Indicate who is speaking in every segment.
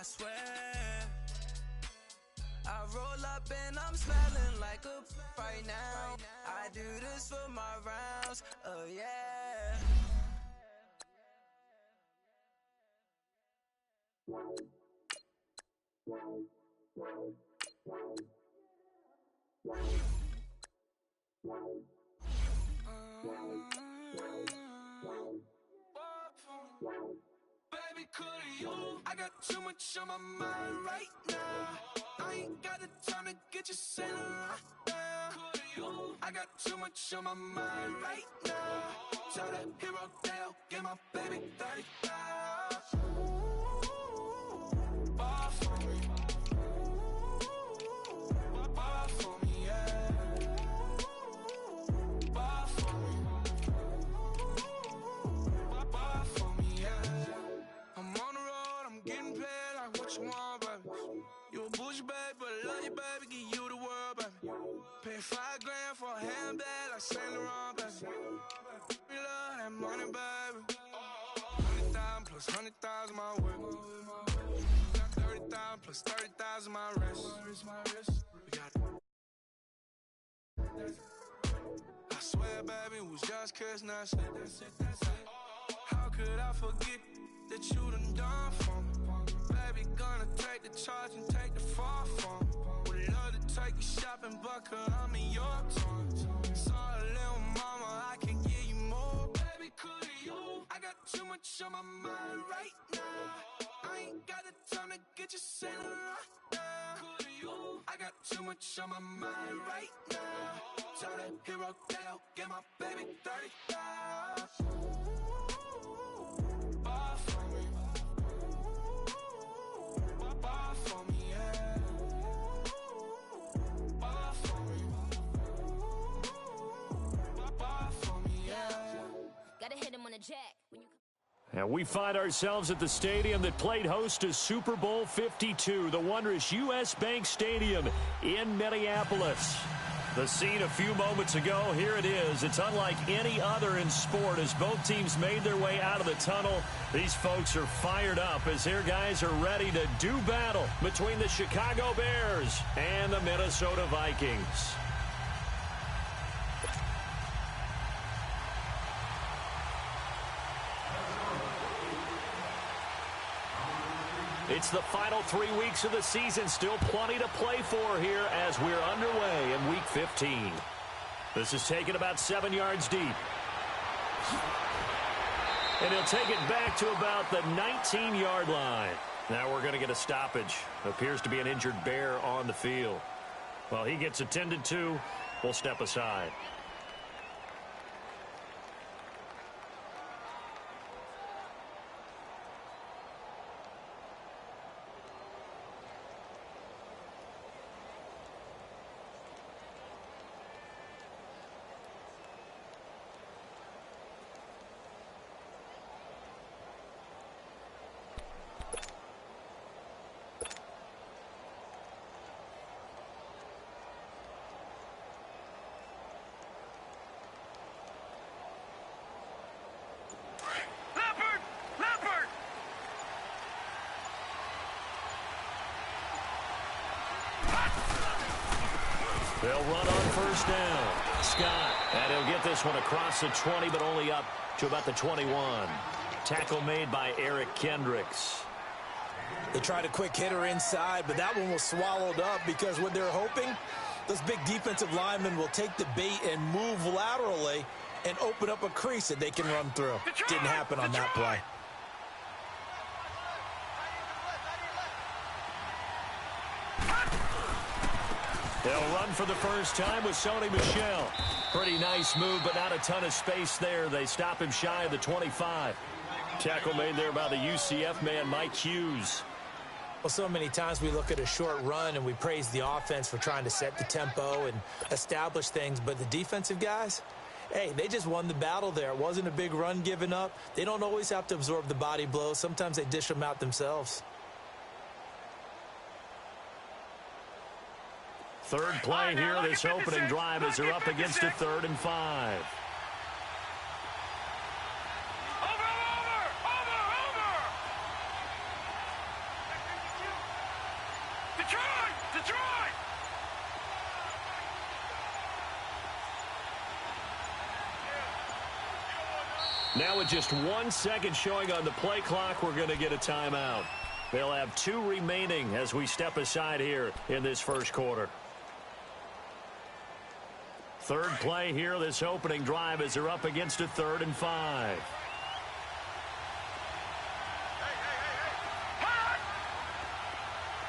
Speaker 1: I swear. I roll up and I'm smelling like a right now. I do this for my rounds, oh yeah. Baby, could you? I got too much on my mind right now. I ain't got the time to get you sailing right now. Could you? I got too much on my mind right now. Tell that hero Dale, get my baby 30,000. Ball for me. Ball for me, yeah. Ball for me. Ball for me, yeah. I'm on the road, I'm getting paid like what you want, baby. You a bougie, baby, but I love you, baby. Give you the world, baby. Pay $5 grand for a handbag like Saint Laurent, baby. We love that money, baby. 100,000 plus 100,000 my whip. Got 30,000 plus 30,000 my wrist. We got it. I swear, baby, it was just kiss, that's it. How could I forget that you done for me? Baby, gonna take the charge and take the fall from me. Would love to take you shopping, but cause I'm in your town. Sorry, little mama, I can give you more. Baby, could you? I got too much on my mind right now. I ain't got the time to get you sailing right now. Could you? I got too much on my mind right now. Tell that hero Dale, get my baby 30,000. Ball for me. Ball for me, yeah. Ball for me. Ball for me, yeah.
Speaker 2: Gotta hit him on the jack.
Speaker 3: And we find ourselves at the stadium that played host to Super Bowl 52, the wondrous U.S. Bank Stadium in Minneapolis. The scene a few moments ago, here it is. It's unlike any other in sport as both teams made their way out of the tunnel. These folks are fired up as their guys are ready to do battle between the Chicago Bears and the Minnesota Vikings. It's the final 3 weeks of the season. Still plenty to play for here as we're underway in Week 15. This is taken about 7 yards deep. And he'll take it back to about the 19-yard line. Now we're going to get a stoppage. Appears to be an injured Bear on the field. While he gets attended to, we'll step aside. They'll run on first down. Scott, and he'll get this one across the 20, but only up to about the 21. Tackle made by Eric Kendricks.
Speaker 4: They tried a quick hitter inside, but that one was swallowed up because what they're hoping, those big defensive linemen will take the bait and move laterally and open up a crease that they can run through. Didn't happen on that play.
Speaker 3: They'll run for the first time with Sony Michel. Pretty nice move, but not a ton of space there. They stop him shy of the 25. Tackle made there by the UCF man, Mike Hughes.
Speaker 4: Well, so many times we look at a short run and we praise the offense for trying to set the tempo and establish things, but the defensive guys, hey, they just won the battle there. It wasn't a big run given up. They don't always have to absorb the body blows. Sometimes they dish them out themselves.
Speaker 3: Third play here, this opening drive as they're up against a 3rd and 5. Now with just 1 second showing on the play clock, we're going to get a timeout. They'll have 2 remaining as we step aside here in this first quarter. Third play here, this opening drive, as they're up against a 3rd and 5.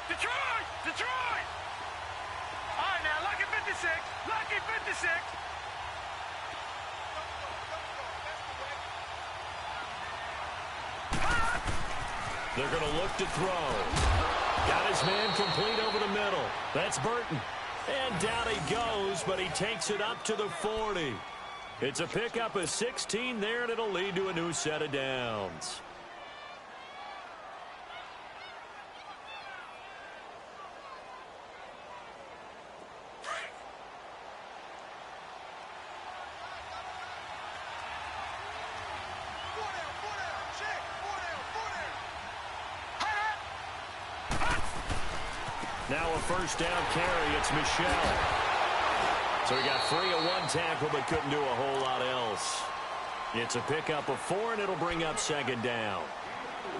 Speaker 1: Detroit! Detroit! All right, now, lucky 56. Lucky 56.
Speaker 3: They're going to look to throw. Got his man complete over the middle. That's Burton. And down he goes, but he takes it up to the 40. It's a pickup of 16 there, and it'll lead to a new set of downs. Now a first down carry. It's Michelle. So he got free of 1 tackle but couldn't do a whole lot else. It's a pickup of 4, and it'll bring up 2nd down.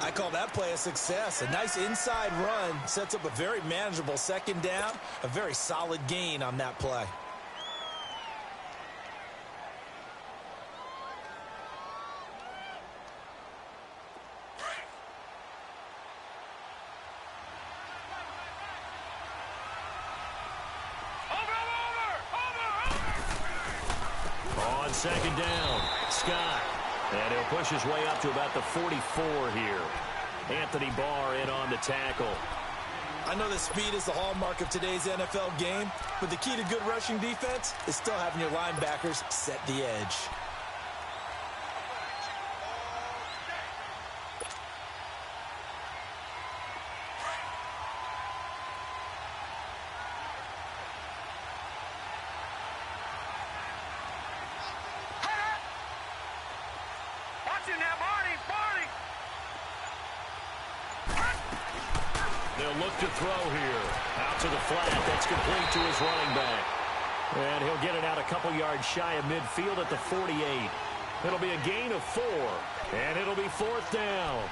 Speaker 4: I call that play a success. A nice inside run sets up a very manageable 2nd down. A very solid gain on that play.
Speaker 3: On 2nd down, Scott. And he'll push his way up to about the 44 here. Anthony Barr in on the tackle.
Speaker 4: I know that speed is the hallmark of today's NFL game, but the key to good rushing defense is still having your linebackers set the edge.
Speaker 3: They'll look to throw here. Out to the flat. That's complete to his running back. And he'll get it out a couple yards shy of midfield at the 48. It'll be a gain of 4. And it'll be 4th down.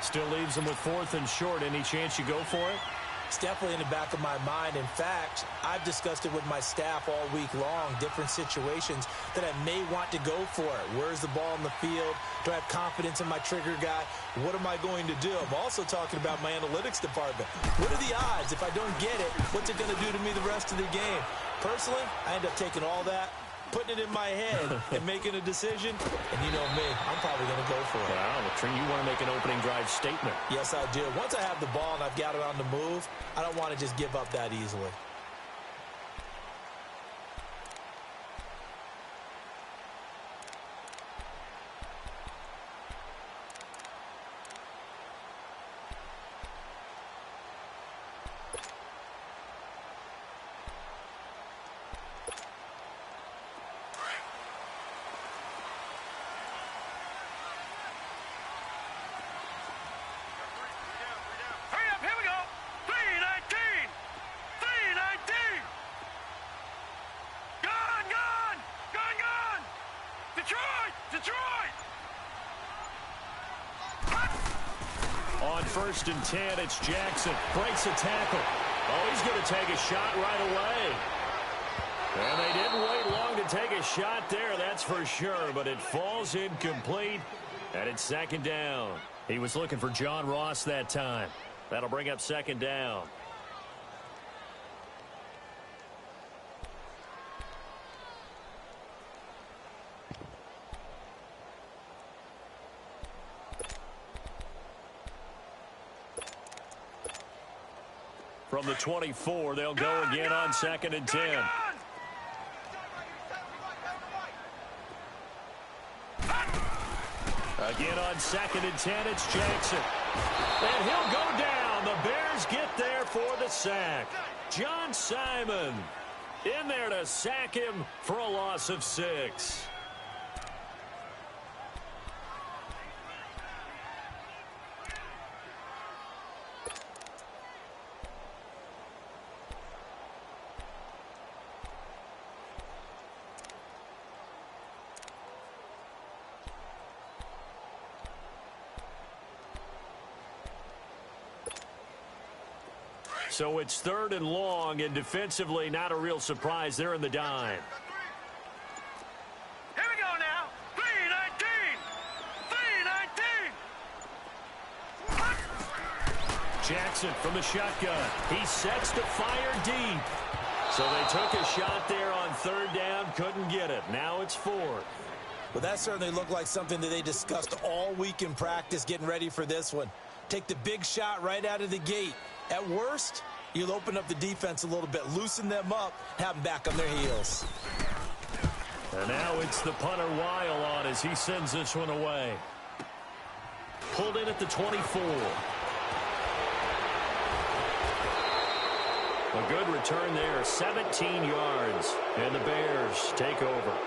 Speaker 3: Still leaves him with 4th and short. Any chance you go for it?
Speaker 4: It's definitely in the back of my mind. In fact, I've discussed it with my staff all week long, different situations that I may want to go for it. Where's the ball in the field? Do I have confidence in my trigger guy? What am I going to do? I'm also talking about my analytics department. What are the odds? If I don't get it, what's it going to do to me the rest of the game? Personally, I end up taking all that, putting it in my head, and making a decision. And you know me, I'm probably going to go for it.
Speaker 3: Well, you want to make an opening drive statement.
Speaker 4: Yes, I do. Once I have the ball and I've got it on the move, I don't want to just give up that easily.
Speaker 3: On 1st and 10, it's Jackson. Breaks a tackle. Oh, he's going to take a shot right away. And they didn't wait long to take a shot there, that's for sure. But it falls incomplete, and it's 2nd down. He was looking for John Ross that time. That'll bring up 2nd down. From the 24, they'll go again on 2nd and 10. Again on 2nd and 10, it's Jackson. And he'll go down. The Bears get there for the sack. John Simon in there to sack him for a loss of 6. So it's 3rd and long, and defensively not a real surprise. They're in the dime.
Speaker 1: Here we go now. 3-19.
Speaker 3: Jackson from the shotgun. He sets to fire deep. So they took a shot there on 3rd down, couldn't get it. Now it's 4th.
Speaker 4: Well, that certainly looked like something that they discussed all week in practice getting ready for this one. Take the big shot right out of the gate. At worst, you'll open up the defense a little bit, loosen them up, have them back on their heels.
Speaker 3: And now it's the punter Weil on as he sends this one away. Pulled in at the 24. A good return there, 17 yards, and the Bears take over.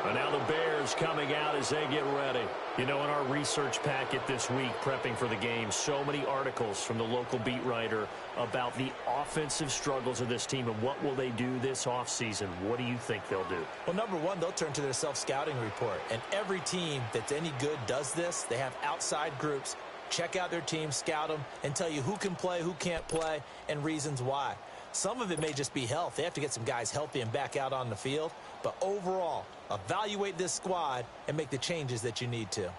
Speaker 3: And now the Bears coming out as they get ready. You know, in our research packet this week, prepping for the game, so many articles from the local beat writer about the offensive struggles of this team and what will they do this offseason. What do you think they'll do?
Speaker 4: Well, number one, they'll turn to their self-scouting report. And every team that's any good does this. They have outside groups. Check out their team, scout them, and tell you who can play, who can't play, and reasons why. Some of it may just be health. They have to get some guys healthy and back out on the field. But overall, evaluate this squad and make the changes that you need to.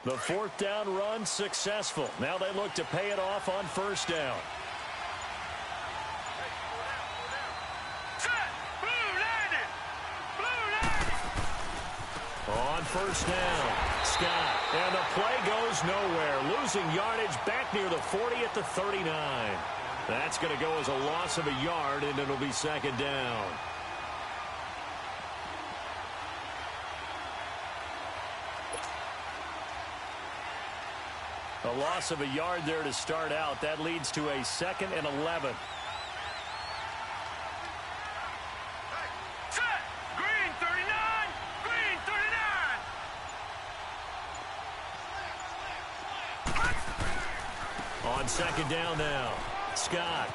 Speaker 3: The 4th down run successful. Now they look to pay it off on 1st down. On 1st down, Scott, and the play goes nowhere. Losing yardage back near the 40 at the 39. That's going to go as a loss of a yard, and it'll be 2nd down. A loss of a yard there to start out. That leads to a 2nd and 11. On 2nd down now, Scott.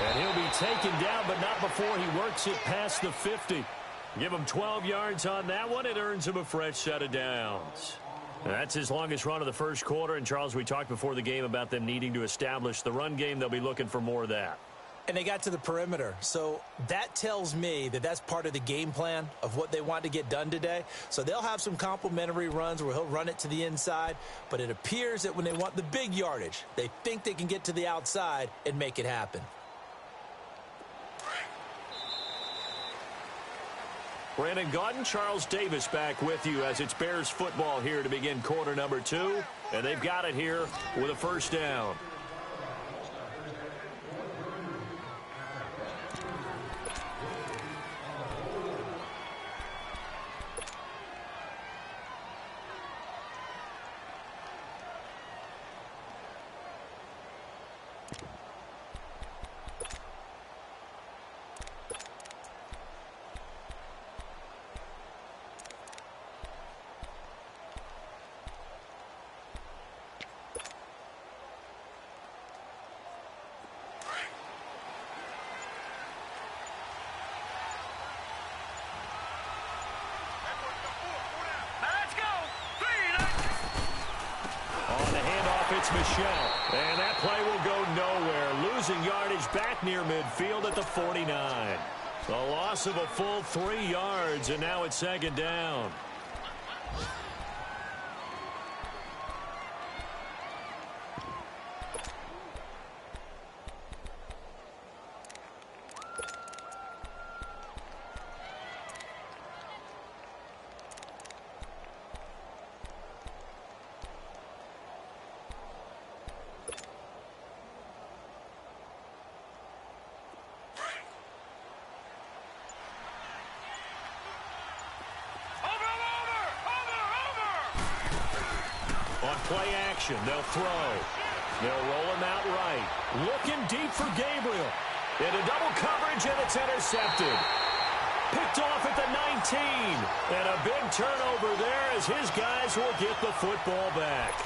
Speaker 3: And he'll be taken down, but not before he works it past the 50. Give him 12 yards on that one. It earns him a fresh set of downs. That's his longest run of the first quarter. And, Charles, we talked before the game about them needing to establish the run game. They'll be looking for more of that.
Speaker 4: And they got to the perimeter. So that tells me that that's part of the game plan of what they want to get done today. So they'll have some complementary runs where he'll run it to the inside. But it appears that when they want the big yardage, they think they can get to the outside and make it happen.
Speaker 3: Brandon Gaudin, Charles Davis back with you as it's Bears football here to begin quarter number 2. And they've got it here with a 1st down. It's Michelle, and that play will go nowhere. Losing yardage back near midfield at the 49. The loss of a full 3 yards, and now it's 2nd down. Play action. They'll throw. They'll roll him out right. Looking deep for Gabriel. Into double coverage, and it's intercepted. Picked off at the 19. And a big turnover there as his guys will get the football back.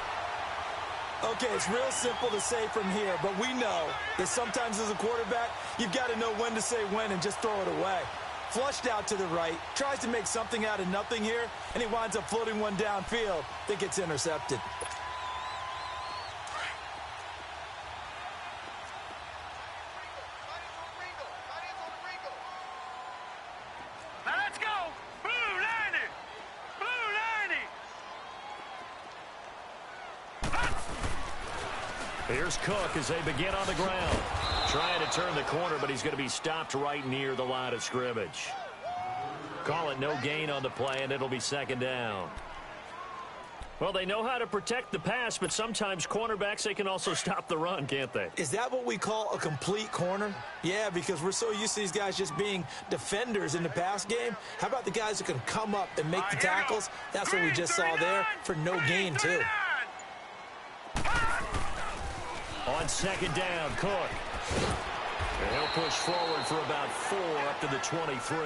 Speaker 4: Okay, it's real simple to say from here, but we know that sometimes as a quarterback, you've got to know when to say when and just throw it away. flushed out to the right, tries to make something out of nothing here, and he winds up floating one downfield that gets intercepted.
Speaker 3: Here's Cook as they begin on the ground. Trying to turn the corner, but he's going to be stopped right near the line of scrimmage. Call it no gain on the play, and it'll be second down. Well, they know how to protect the pass, but sometimes cornerbacks, they can also stop the run, can't they?
Speaker 4: Is that what we call a complete corner? Yeah, because we're so used to these guys just being defenders in the pass game. How about the guys who can come up and make the tackles? That's what we just saw there for no gain, too.
Speaker 3: On second down, Cook. And he'll push forward for about 4 up to the 23.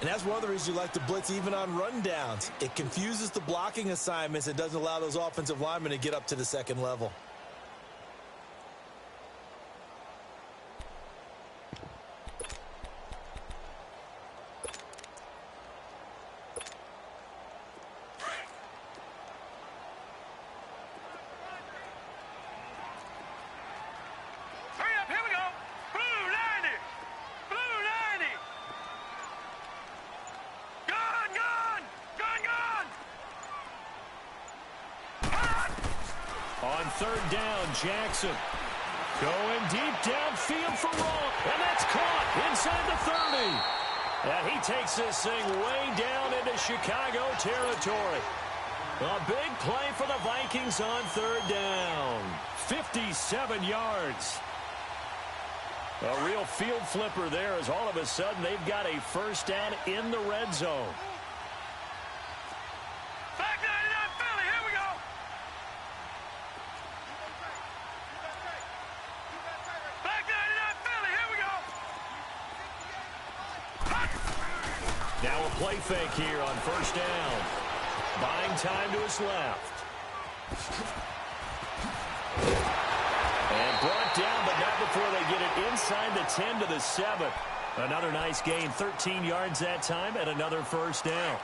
Speaker 4: And that's one of the reasons you like to blitz even on rundowns. It confuses the blocking assignments and doesn't allow those offensive linemen to get up to the second level.
Speaker 3: On third down, Jackson going deep downfield for Roll, and that's caught inside the 30. And he takes this thing way down into Chicago territory. A big play for the Vikings on third down. 57 yards. A real field flipper there as all of a sudden they've got a first down in the red zone. Now a play fake here on first down. Buying time to his left. And brought down, but not before they get it inside the 10 to the 7. Another nice gain, 13 yards that time, and another first down.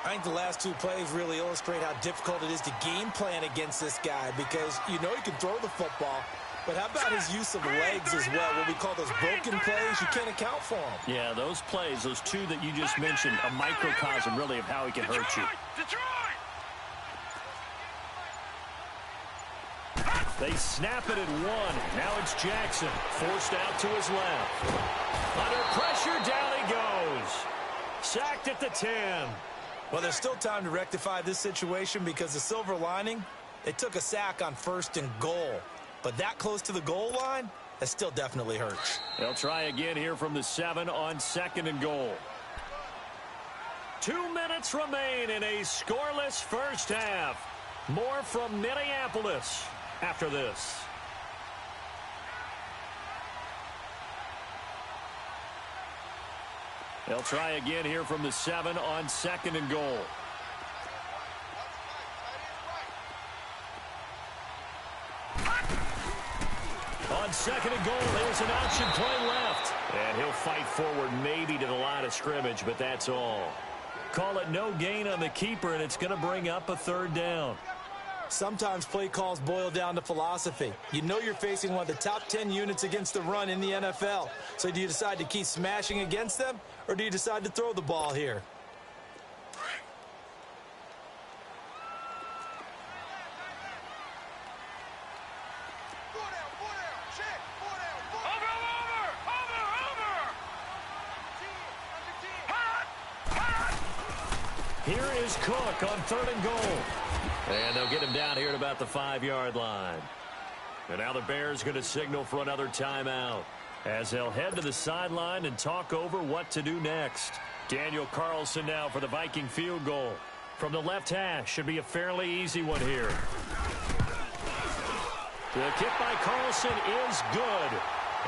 Speaker 4: I think the last two plays really illustrate how difficult it is to game plan against this guy because you know he can throw the football, but how about his use of legs as well? What we call those broken plays, you can't account for them.
Speaker 3: Yeah, those plays, those two that you just mentioned, a microcosm really of how he can hurt you. They snap it at 1. Now it's Jackson, forced out to his left. Under pressure, down he goes. Sacked at the 10.
Speaker 4: Well, there's still time to rectify this situation because the silver lining, it took a sack on 1st and goal. But that close to the goal line, that still definitely hurts.
Speaker 3: They'll try again here from the 7 on 2nd and goal. 2 minutes remain in a scoreless first half. More from Minneapolis after this. They'll try again here from the 7 on 2nd and goal. On 2nd and goal, there's an option play left. And he'll fight forward maybe to the line of scrimmage, but that's all. Call it no gain on the keeper, and it's going to bring up a third down.
Speaker 4: Sometimes play calls boil down to philosophy. You know you're facing one of the top 10 units against the run in the NFL. So do you decide to keep smashing against them, or do you decide to throw the ball here?
Speaker 3: Here is Cook on 3rd and goal. And they'll get him down here at about the 5-yard line. And now the Bears going to signal for another timeout as they'll head to the sideline and talk over what to do next. Daniel Carlson now for the Viking field goal. From the left hash, should be a fairly easy one here. The kick by Carlson is good.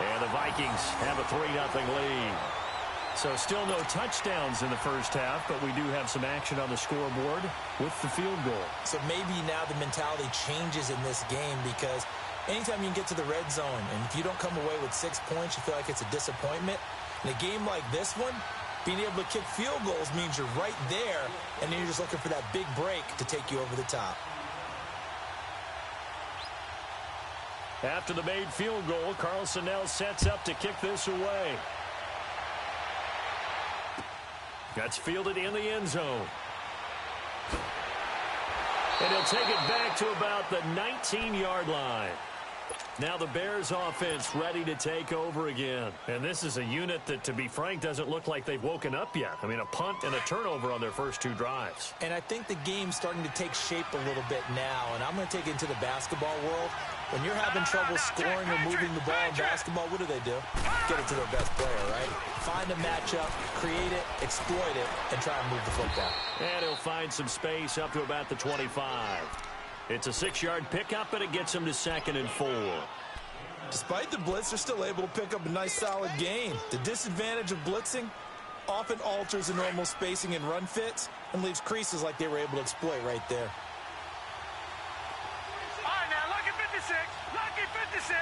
Speaker 3: And the Vikings have a 3-0 lead. So still no touchdowns in the first half, but we do have some action on the scoreboard with the field goal. So
Speaker 4: maybe now the mentality changes in this game because anytime you can get to the red zone, and if you don't come away with 6 points, you feel like it's a disappointment. In a game like this one, Being able to kick field goals means you're right there, and then you're just looking for that big break to take you over the top.
Speaker 3: After the made field goal, Carlson now sets up to kick this away. That's fielded in the end zone. And he'll take it back to about the 19-yard line. Now the Bears offense ready to take over again. And this is a unit that, to be frank, doesn't look like they've woken up yet. I mean, a punt and a turnover on their first two drives.
Speaker 4: And I think the game's starting to take shape a little bit now. And I'm going to take it into the basketball world. When you're having trouble scoring or moving the ball in basketball, what do? Get it to their best player, right? Find a matchup, create it, exploit it, and try and move the football.
Speaker 3: And he'll find some space up to about the 25. It's a 6-yard pickup, and it gets him to 2nd and 4.
Speaker 4: Despite the blitz, they're still able to pick up a nice, solid gain. The disadvantage of blitzing often alters the normal spacing and run fits and leaves creases like they were able to exploit right there.
Speaker 1: All right, now, lucky 56. Lucky 56.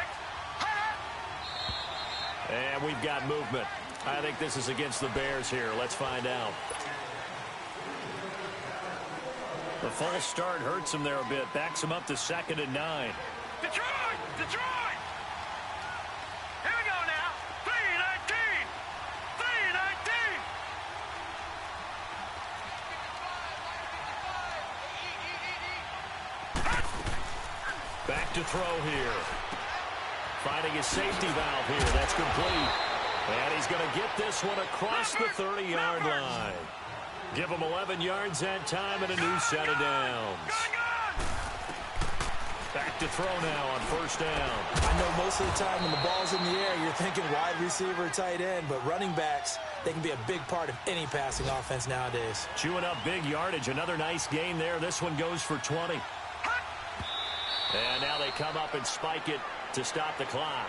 Speaker 3: And we've got movement. I think this is against the Bears here. Let's find out. The false start hurts him there a bit. Backs him up to 2nd and 9.
Speaker 1: Detroit! Detroit! Here we go now. 3-19. 3-19.
Speaker 3: Back to throw here. Finding his safety valve here. That's complete. And he's going to get this one across the 30-yard line. Give him 11 yards that time and a new set of downs. Back to throw now on first down.
Speaker 4: I know most of the time when the ball's in the air, you're thinking wide receiver, tight end, but running backs, they can be a big part of any passing offense nowadays.
Speaker 3: Chewing up big yardage. Another nice gain there. This one goes for 20. And now they come up and spike it to stop the clock.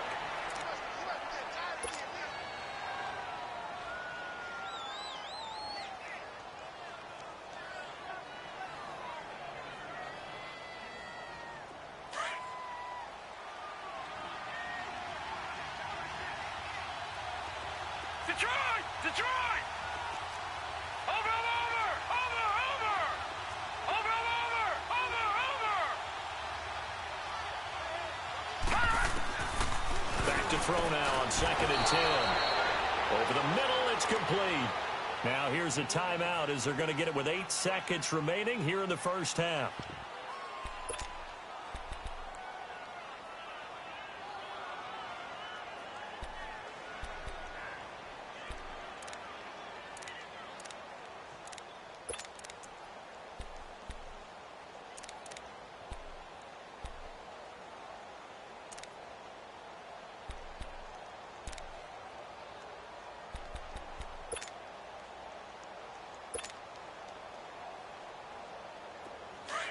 Speaker 1: Detroit! Detroit! Over!
Speaker 3: Back to throw now on 2nd and 10. Over the middle, it's complete. Now here's a timeout as they're going to get it with 8 seconds remaining here in the first half.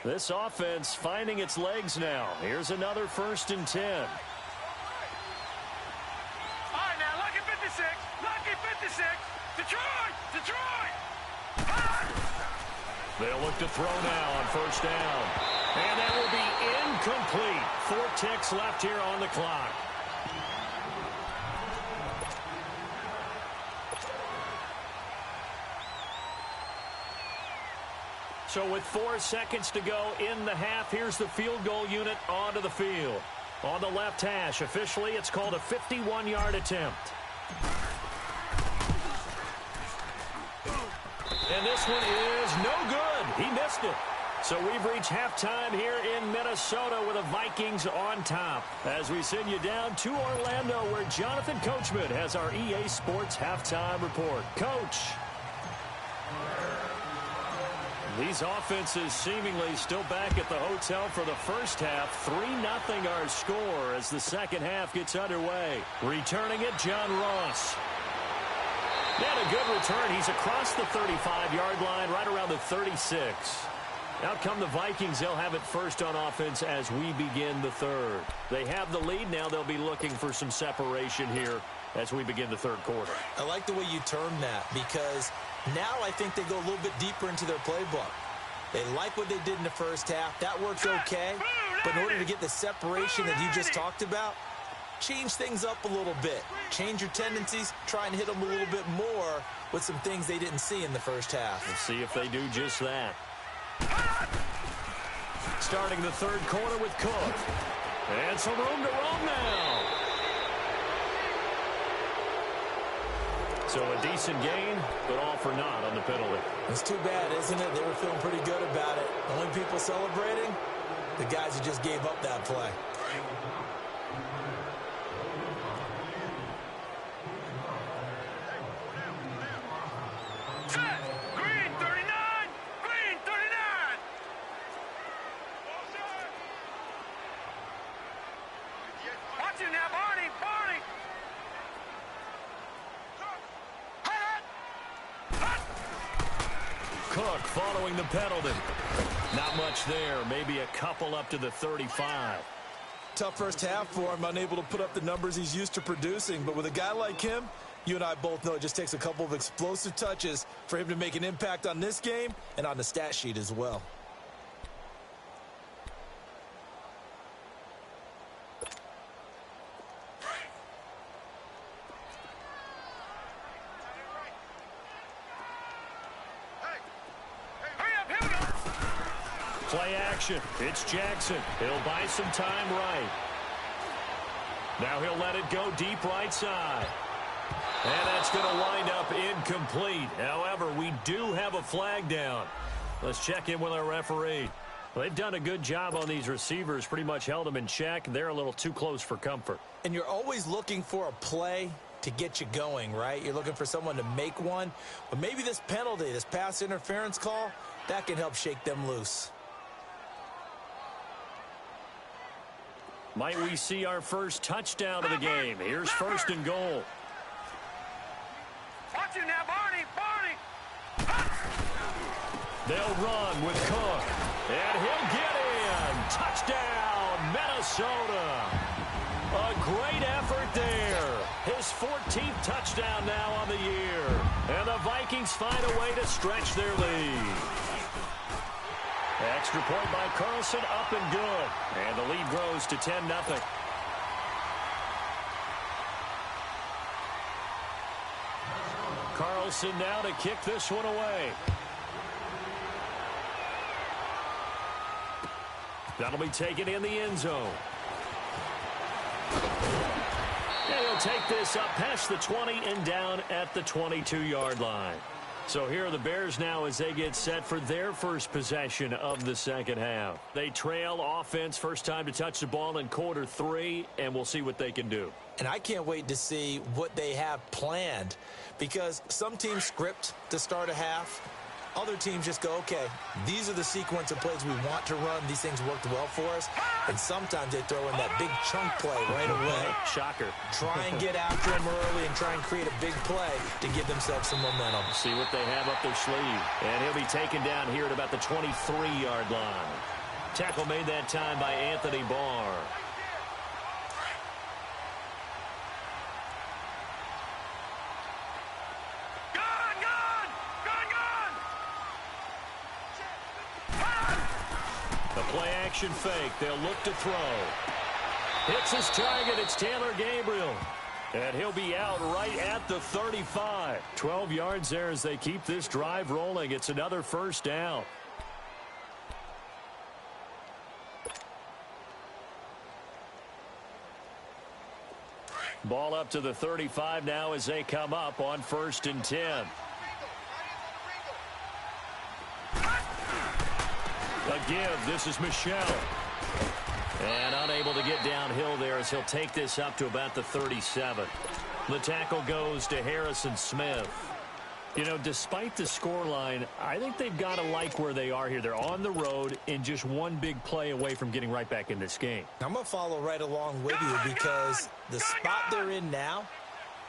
Speaker 3: This offense finding its legs now. Here's another 1st and 10.
Speaker 1: All right, now, lucky 56. Lucky 56. Detroit! Detroit!
Speaker 3: They'll look to throw now on first down. And that will be incomplete. 4 ticks left here on the clock. So with 4 seconds to go in the half, here's the field goal unit onto the field. On the left hash, officially, it's called a 51-yard attempt. And this one is no good. He missed it. So we've reached halftime here in Minnesota with the Vikings on top. As we send you down to Orlando, where Jonathan Coachman has our EA Sports halftime report. Coach. These offenses seemingly still back at the hotel for the first half. 3-0 our score as the second half gets underway. Returning it, John Ross. And a good return. He's across the 35-yard line, right around the 36. Out come the Vikings. They'll have it first on offense as we begin the third. They have the lead. Now they'll be looking for some separation here as we begin the third quarter.
Speaker 4: I like the way you termed that, because now I think they go a little bit deeper into their playbook. They like what they did in the first half. That worked okay. But in order to get the separation that you just talked about, change things up a little bit. Change your tendencies, try and hit them a little bit more with some things they didn't see in the first half.
Speaker 3: We'll see if they do just that. Starting the third quarter with Cook. And some room to roam now. So a decent gain, but all for naught on the penalty.
Speaker 4: It's too bad, isn't it? They were feeling pretty good about it. Only people celebrating, the guys who just gave up that play.
Speaker 1: Green 39! Green 39! Watch it now, Barney! Barney!
Speaker 3: Cook following the penalty. Not much there. Maybe a couple up to the 35.
Speaker 4: Tough first half for him, unable to put up the numbers he's used to producing. But with a guy like him, you and I both know it just takes a couple of explosive touches for him to make an impact on this game and on the stat sheet as well.
Speaker 3: Play action. It's Jackson. He'll buy some time right. Now he'll let it go deep right side. And that's going to wind up incomplete. However, we do have a flag down. Let's check in with our referee. Well, they've done a good job on these receivers. Pretty much held them in check. They're a little too close for comfort.
Speaker 4: And you're always looking for a play to get you going, right? You're looking for someone to make one. But maybe this penalty, this pass interference call, that can help shake them loose.
Speaker 3: Might we see our first touchdown of the game? Here's first and goal.
Speaker 1: Watch it now, Barney! Barney!
Speaker 3: They'll run with Cook. And he'll get in. Touchdown, Minnesota. A great effort there. His 14th touchdown now on the year. And the Vikings find a way to stretch their lead. Extra point by Carlson, up and good. And the lead grows to 10-0. Carlson now to kick this one away. That'll be taken in the end zone. And he'll take this up past the 20 and down at the 22-yard line. So here are the Bears now as they get set for their first possession of the second half. They trail offense, first time to touch the ball in quarter 3, and we'll see what they can do.
Speaker 4: And I can't wait to see what they have planned, because some teams script to start a half. Other teams just go, okay, these are the sequence of plays we want to run. These things worked well for us. And sometimes they throw in that big chunk play right away.
Speaker 3: Shocker.
Speaker 4: Try and get after them early and try and create a big play to give themselves some momentum.
Speaker 3: See what they have up their sleeve. And he'll be taken down here at about the 23-yard line. Tackle made that time by Anthony Barr. Play-action fake. They'll look to throw. Hits his target. It's Taylor Gabriel. And he'll be out right at the 35. 12 yards there as they keep this drive rolling. It's another first down. Ball up to the 35 now as they come up on 1st and 10. A give. This is Michelle. And unable to get downhill there as he'll take this up to about the 37. The tackle goes to Harrison Smith. You know, despite the scoreline, I think they've got to like where they are here. They're on the road and just one big play away from getting right back in this game.
Speaker 4: I'm going to follow right along with you because the spot they're in now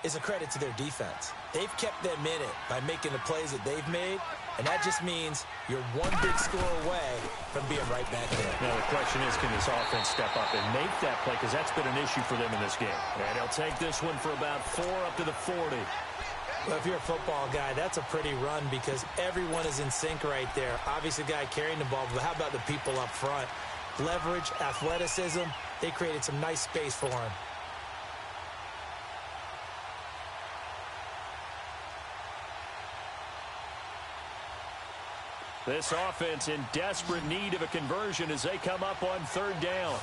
Speaker 4: is a credit to their defense. They've kept them in it by making the plays that they've made, and that just means you're one big score away from being right back there.
Speaker 3: Now the question is, can this offense step up and make that play? Because that's been an issue for them in this game. And he'll take this one for about 4 up to the 40.
Speaker 4: Well, if you're a football guy, that's a pretty run because everyone is in sync right there. Obviously, the guy carrying the ball, but how about the people up front? Leverage, athleticism, they created some nice space for him.
Speaker 3: This offense in desperate need of a conversion as they come up on third down.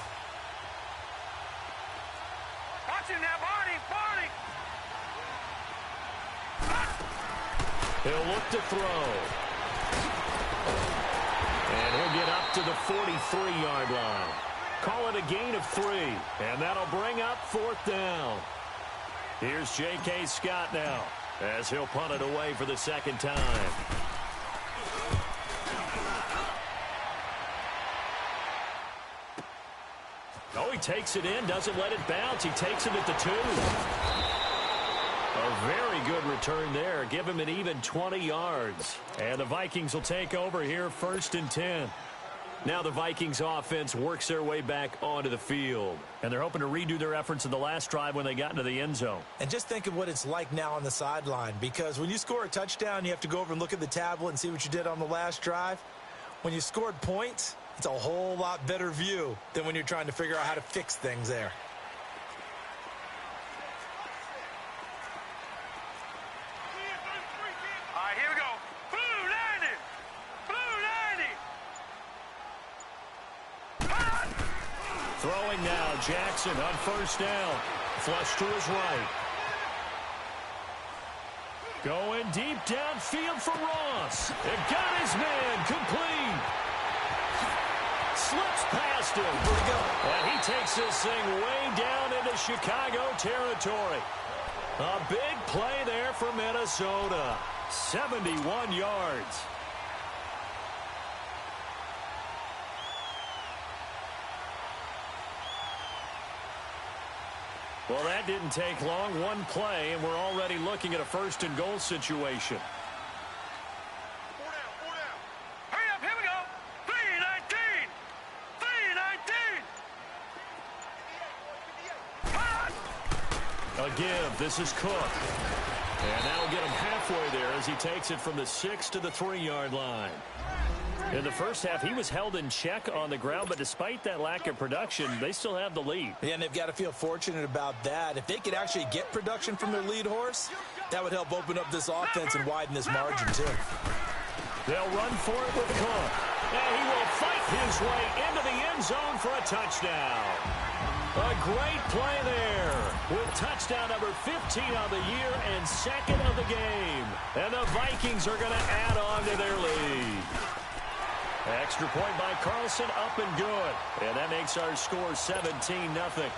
Speaker 1: Watch him now, Barney!
Speaker 3: He'll look to throw. And he'll get up to the 43-yard line. Call it a gain of 3, and that'll bring up fourth down. Here's J.K. Scott now as he'll punt it away for the second time. Oh, he takes it in, doesn't let it bounce. He takes it at the 2. A very good return there. Give him an even 20 yards. And the Vikings will take over here, 1st and 10. Now the Vikings offense works their way back onto the field. And they're hoping to redo their efforts in the last drive when they got into the end zone.
Speaker 4: And just think of what it's like now on the sideline, because when you score a touchdown, you have to go over and look at the tablet and see what you did on the last drive. When you scored points, it's a whole lot better view than when you're trying to figure out how to fix things there.
Speaker 1: All right, here we go. Blue 90!
Speaker 3: Throwing now, Jackson on first down. Flush to his right. Going deep downfield for Ross. It got his man complete. Slips past him. And he takes this thing way down into Chicago territory. A big play there for Minnesota. 71 yards. Well, that didn't take long. One play, and we're already looking at a 1st and goal situation.
Speaker 1: 4 down. Hurry up, here we go. 3-19.
Speaker 3: A give. This is Cook. And that'll get him halfway there as he takes it from the 6 to the 3-yard line. In the first half, he was held in check on the ground, but despite that lack of production, they still have the lead.
Speaker 4: Yeah, and they've got to feel fortunate about that. If they could actually get production from their lead horse, that would help open up this offense and widen this margin, too.
Speaker 3: They'll run for it with Cook. And he will fight his way into the end zone for a touchdown. A great play there with touchdown number 15 on the year and 2nd of the game. And the Vikings are going to add on to their lead. Extra point by Carlson, up and good. And that makes our score 17-0.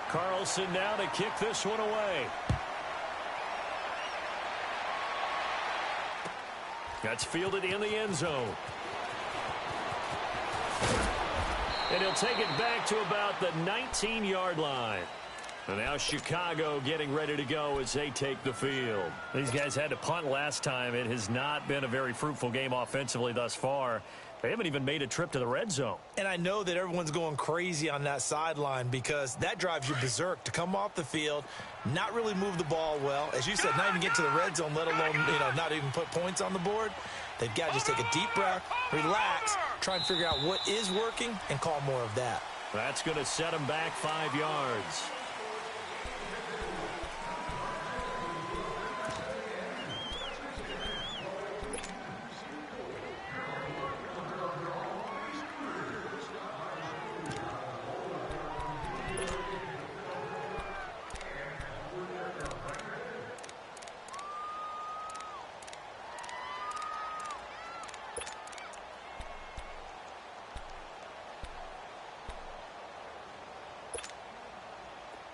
Speaker 3: Carlson now to kick this one away. That's fielded in the end zone. And he'll take it back to about the 19-yard line. And now Chicago getting ready to go as they take the field. These guys had to punt last time. It has not been a very fruitful game offensively thus far. They haven't even made a trip to the red zone.
Speaker 4: And I know that everyone's going crazy on that sideline because that drives you berserk to come off the field, not really move the ball well. As you said, not even get to the red zone, let alone, not even put points on the board. They've got to just take a deep breath, relax, try and figure out what is working, and call more of that.
Speaker 3: That's going to set them back 5 yards.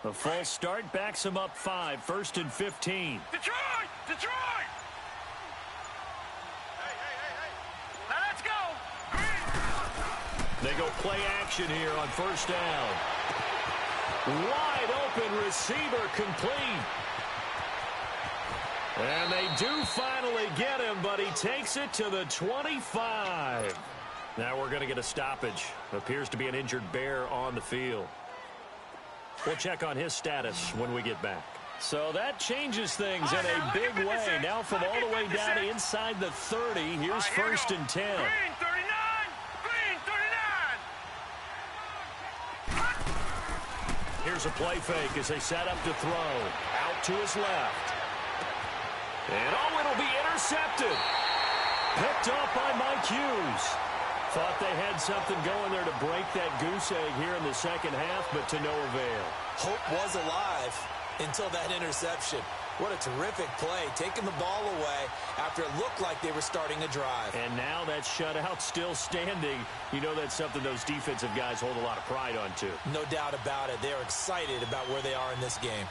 Speaker 3: The false start backs him up 5, 1st and 15.
Speaker 1: Detroit! Hey. Now let's go!
Speaker 3: They go play action here on first down. Wide open receiver complete. And they do finally get him, but he takes it to the 25. Now we're going to get a stoppage. Appears to be an injured Bear on the field. We'll check on his status when we get back. So that changes things in a big way. Now from all the way down inside the 30, here's 1st and 10.
Speaker 1: Green 39!
Speaker 3: Here's a play fake as they set up to throw. Out to his left. And, oh, it'll be intercepted. Picked up by Mike Hughes. Thought they had something going there to break that goose egg here in the second half, but to no avail.
Speaker 4: Hope was alive until that interception. What a terrific play, taking the ball away after it looked like they were starting a drive.
Speaker 3: And now that shutout still standing. You know that's something those defensive guys hold a lot of pride on, too.
Speaker 4: No doubt about it. They're excited about where they are in this game.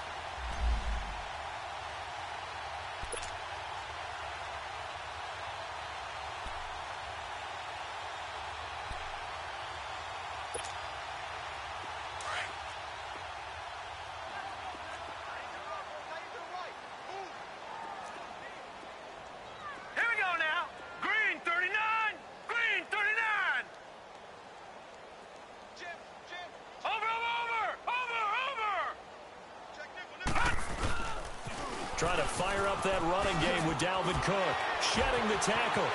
Speaker 3: Trying to fire up that running game with Dalvin Cook. Shedding the tackle.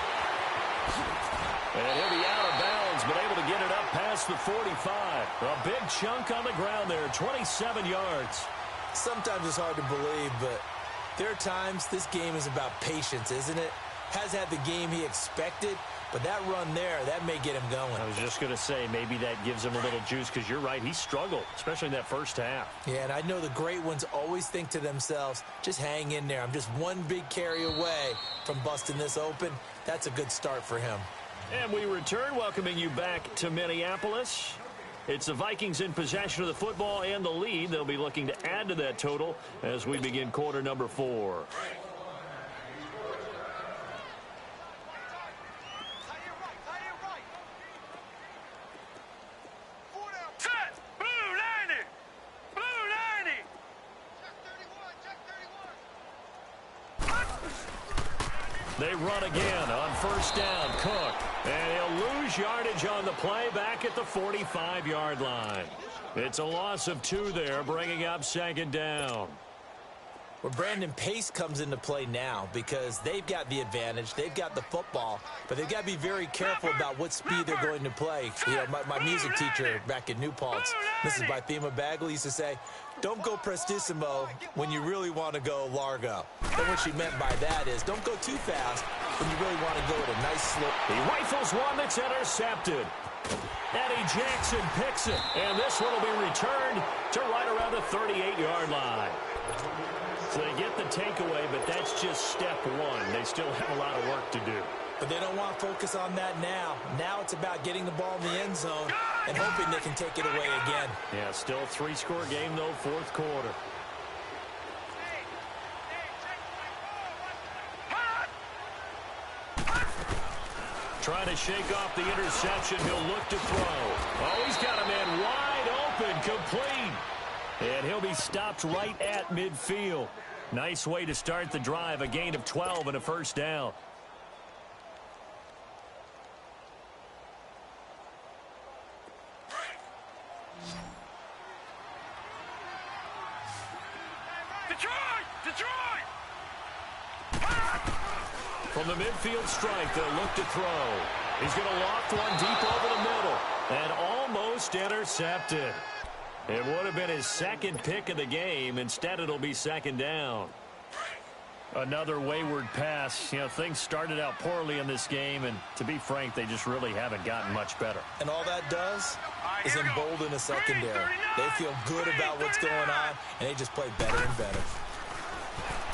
Speaker 3: And he'll be out of bounds, but able to get it up past the 45. A big chunk on the ground there, 27 yards.
Speaker 4: Sometimes it's hard to believe, but there are times this game is about patience, isn't it? Has had the game he expected, but that run there, that may get him going.
Speaker 3: I was just going to say, maybe that gives him a little juice, because you're right, he struggled, especially in that first half.
Speaker 4: Yeah, and I know the great ones always think to themselves, just hang in there. I'm just one big carry away from busting this open. That's a good start for him.
Speaker 3: And we return, welcoming you back to Minneapolis. It's the Vikings in possession of the football and the lead. They'll be looking to add to that total as we begin quarter number 4. They run again on first down. Cook. And he'll lose yardage on the play back at the 45-yard line. It's a loss of 2 there, bringing up second down.
Speaker 4: Well, Brandon, pace comes into play now because they've got the advantage. They've got the football, but they've got to be very careful about what speed they're going to play. You know, my music teacher back in New Paltz, Mrs. Bythema Bagley, used to say, don't go prestissimo when you really want to go largo. And what she meant by that is don't go too fast when you really want to go at a nice slope.
Speaker 3: He rifles one that's intercepted. Eddie Jackson picks it, and this one will be returned to right around the 38-yard line. So they get the takeaway, but that's just step 1. They still have a lot of work to do.
Speaker 4: But they don't want to focus on that now. Now it's about getting the ball in the end zone and hoping they can take it away again.
Speaker 3: Yeah, still a 3-score game, though, fourth quarter. Trying to shake off the interception. He'll look to throw. Oh, he's got a man wide open, complete. And he'll be stopped right at midfield. Nice way to start the drive. A gain of 12 and a first down.
Speaker 1: Detroit!
Speaker 3: From the midfield strike, they'll look to throw. He's going to loft one deep over the middle. And almost intercepted. It would have been his second pick of the game. Instead, it'll be second down. Another wayward pass. You know, things started out poorly in this game, and to be frank, they just really haven't gotten much better.
Speaker 4: And all that does is embolden a secondary. They feel good about what's going on, and they just play better and better.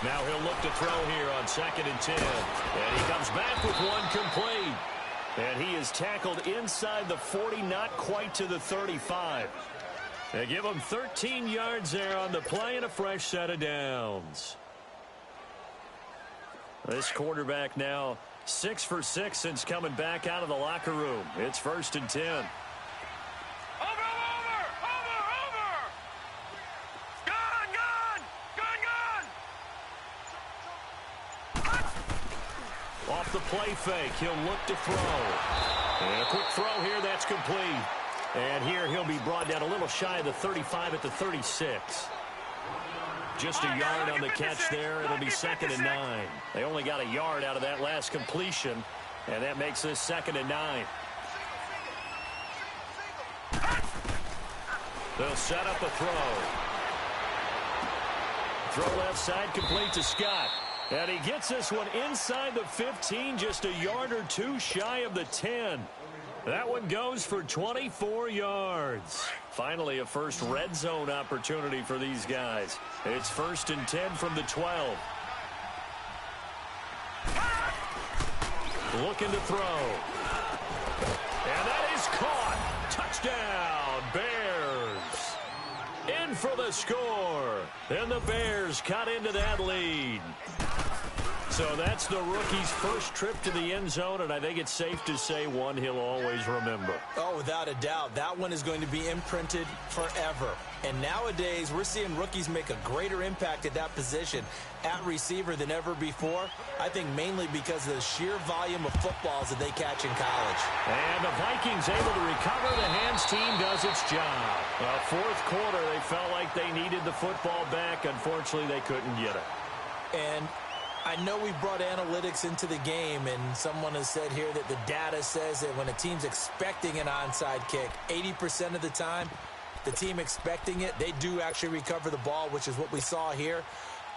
Speaker 3: Now he'll look to throw here on 2nd and 10. And he comes back with one complete. And he is tackled inside the 40, not quite to the 35. They give him 13 yards there on the play and a fresh set of downs. This quarterback now 6 for 6 since coming back out of the locker room. It's 1st and 10.
Speaker 1: Over! Gun!
Speaker 3: Off the play fake, he'll look to throw. And a quick throw here, that's complete. And here he'll be brought down a little shy of the 35 at the 36. Just a yard on the catch there. It'll be 2nd and 9. They only got a yard out of that last completion, and that makes this 2nd and 9. They'll set up a throw. Throw left side, complete to Scott. And he gets this one inside the 15, just a yard or two shy of the 10. That one goes for 24 yards. Finally, a first red zone opportunity for these guys. It's 1st and 10 from the 12. Looking to throw. And that is caught. Touchdown, Bears. In for the score. And the Bears cut into that lead. So that's the rookie's first trip to the end zone, and I think it's safe to say one he'll always remember.
Speaker 4: Oh, without a doubt. That one is going to be imprinted forever. And nowadays, we're seeing rookies make a greater impact at that position at receiver than ever before. I think mainly because of the sheer volume of footballs that they catch in college.
Speaker 3: And the Vikings able to recover. The hands team does its job. Well, fourth quarter, they felt like they needed the football back. Unfortunately, they couldn't get it.
Speaker 4: And I know we brought analytics into the game, and someone has said here that the data says that when a team's expecting an onside kick, 80% of the time, the team expecting it, they do actually recover the ball, which is what we saw here.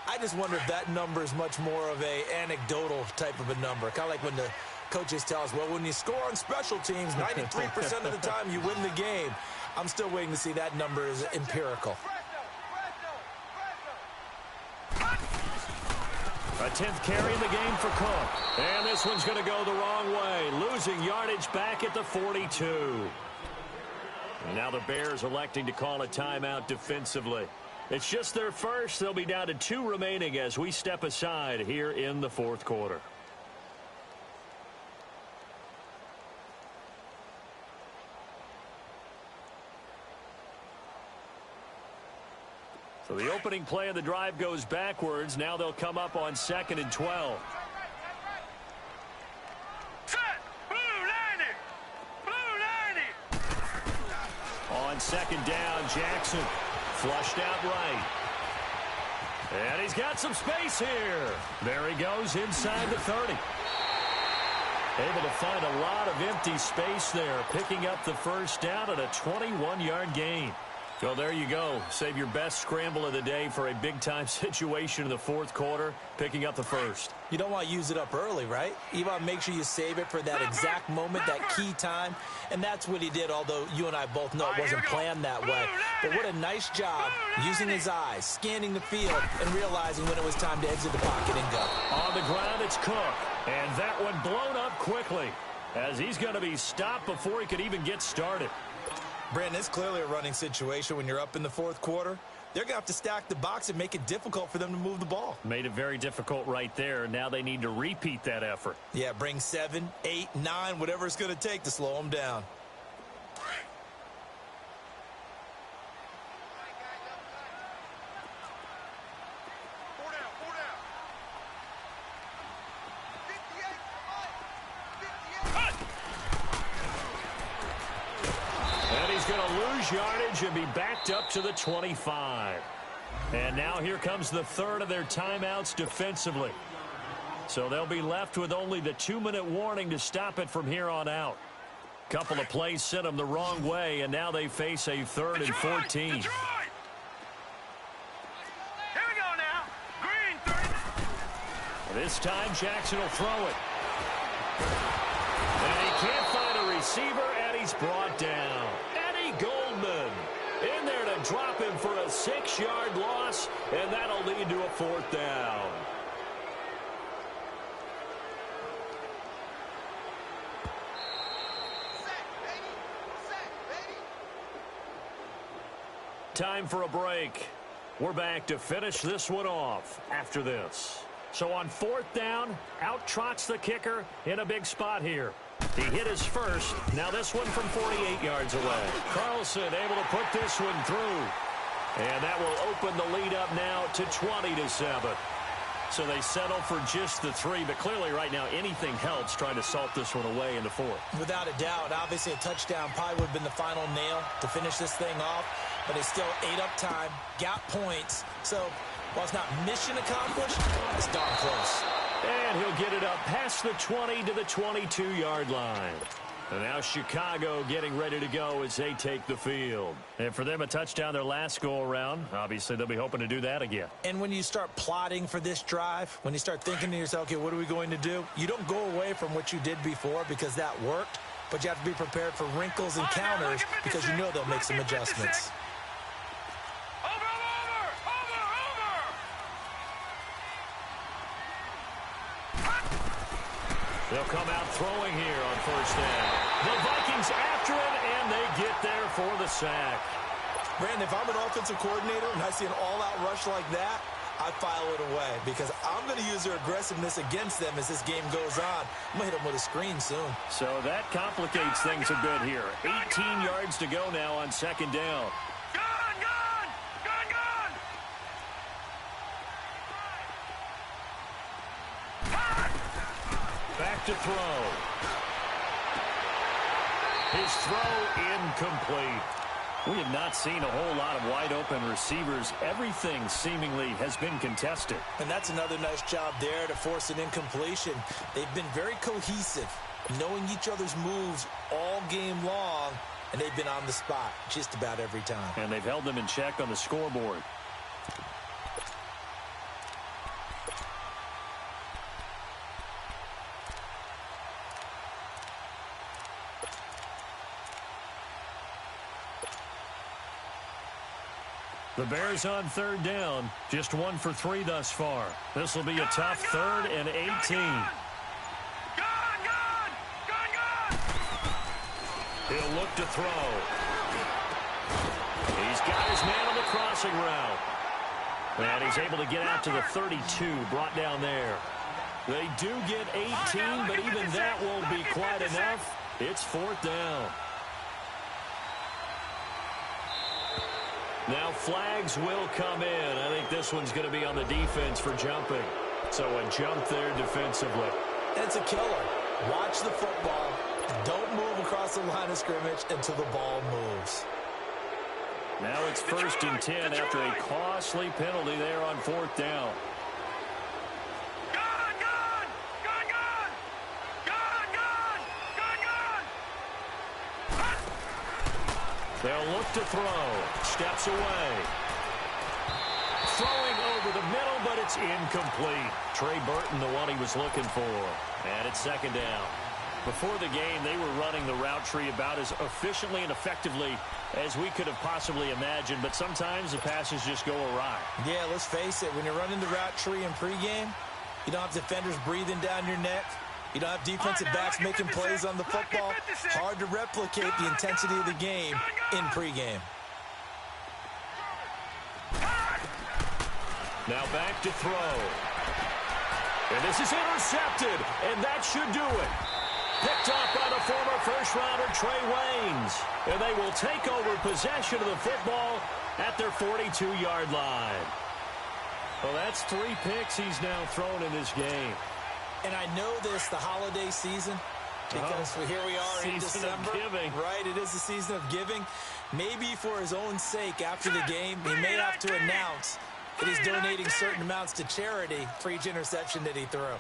Speaker 4: I just wonder if that number is much more of a anecdotal type of a number. Kind of like when the coaches tell us, well, when you score on special teams, 93% of the time you win the game. I'm still waiting to see that number is empirical.
Speaker 3: A 10th carry in the game for Cook. And this one's going to go the wrong way. Losing yardage back at the 42. And now the Bears electing to call a timeout defensively. It's just their first. They'll be down to 2 remaining as we step aside here in the fourth quarter. So the opening play of the drive goes backwards. Now they'll come up on 2nd and 12.
Speaker 1: Set! Blue 90!
Speaker 3: On 2nd down, Jackson flushed out right. And he's got some space here. There he goes inside the 30. Able to find a lot of empty space there, picking up the first down at a 21-yard gain. So there you go. Save your best scramble of the day for a big-time situation in the fourth quarter, picking up the first.
Speaker 4: You don't want to use it up early, right? You want to make sure you save it for that exact moment, that key time. And that's what he did, although you and I both know it wasn't planned that way. But what a nice job using his eyes, scanning the field, and realizing when it was time to exit the pocket and go.
Speaker 3: On the ground, it's Cook. And that one blown up quickly as he's going to be stopped before he could even get started.
Speaker 4: Brandon, it's clearly a running situation when you're up in the fourth quarter. They're going to have to stack the box and make it difficult for them to move the ball.
Speaker 3: Made it very difficult right there. Now they need to repeat that effort.
Speaker 4: Yeah, bring 7, 8, 9, whatever it's going to take to slow them down.
Speaker 3: Yardage and be backed up to the 25. And now here comes the third of their timeouts defensively. So they'll be left with only the 2-minute warning to stop it from here on out. Couple of plays sent them the wrong way, and now they face a 3rd and 14.
Speaker 1: Detroit! Here we go now. Green 3.
Speaker 3: This time Jackson will throw it. And he can't find a receiver, and he's brought down. Goldman in there to drop him for a 6-yard loss, and that'll lead to a 4th down. Time for a break. We're back to finish this one off after this. So on 4th down, out trots the kicker in a big spot here. He hit his first. Now this one from 48 yards away. Carlson able to put this one through. And that will open the lead up now to 20-7. So they settle for just the 3. But clearly right now anything helps trying to salt this one away in the 4th.
Speaker 4: Without a doubt. Obviously a touchdown probably would have been the final nail to finish this thing off. But it's still 8 up time. Got points. So while it's not mission accomplished, it's darn close.
Speaker 3: And he'll get it up past the 20 to the 22-yard line. And now Chicago getting ready to go as they take the field. And for them, a touchdown their last go-around. Obviously, they'll be hoping to do that again.
Speaker 4: And when you start plotting for this drive, when you start thinking to yourself, okay, what are we going to do? You don't go away from what you did before because that worked, but you have to be prepared for wrinkles and counters because you know they'll make some adjustments.
Speaker 3: They'll come out throwing here on first down. The Vikings after it, and they get there for the sack.
Speaker 4: Brandon, if I'm an offensive coordinator and I see an all-out rush like that, I file it away because I'm going to use their aggressiveness against them as this game goes on. I'm going to hit them with a screen soon.
Speaker 3: So that complicates things a bit here. 18 yards to go now on second down. Back to throw. His throw incomplete. We have not seen a whole lot of wide-open receivers. Everything seemingly has been contested.
Speaker 4: And that's another nice job there to force an incompletion. They've been very cohesive, knowing each other's moves all game long, and they've been on the spot just about every time.
Speaker 3: And they've held them in check on the scoreboard. The Bears on third down, just 1 for 3 thus far. This will be a tough 3rd and 18. He'll look to throw. He's got his man on the crossing route. And he's able to get out to the 32, brought down there. They do get 18, but even that won't be quite enough. It's 4th down. Now flags will come in. I think this one's going to be on the defense for jumping. So a jump there defensively.
Speaker 4: It's a killer. Watch the football. Don't move across the line of scrimmage until the ball moves.
Speaker 3: Now it's 1st and 10 after a costly penalty there on 4th down. They'll look to throw. Steps away. Throwing over the middle, but it's incomplete. Trey Burton, the one he was looking for. And it's 2nd down. Before the game, they were running the route tree about as efficiently and effectively as we could have possibly imagined, but sometimes the passes just go awry.
Speaker 4: Yeah, let's face it. When you're running the route tree in pregame, you don't have defenders breathing down your neck. You don't have defensive backs making plays on the football. Hard to replicate the intensity of the game in pregame.
Speaker 3: Now back to throw. And this is intercepted, and that should do it. Picked off by the former first-rounder Trey Waynes. And they will take over possession of the football at their 42-yard line. Well, that's 3 picks he's now thrown in this game.
Speaker 4: And I know this, the holiday season, because here we are in December. Right, it is the season of giving. Maybe for his own sake after the game, he may have to announce that he's donating certain amounts to charity for each interception that he threw.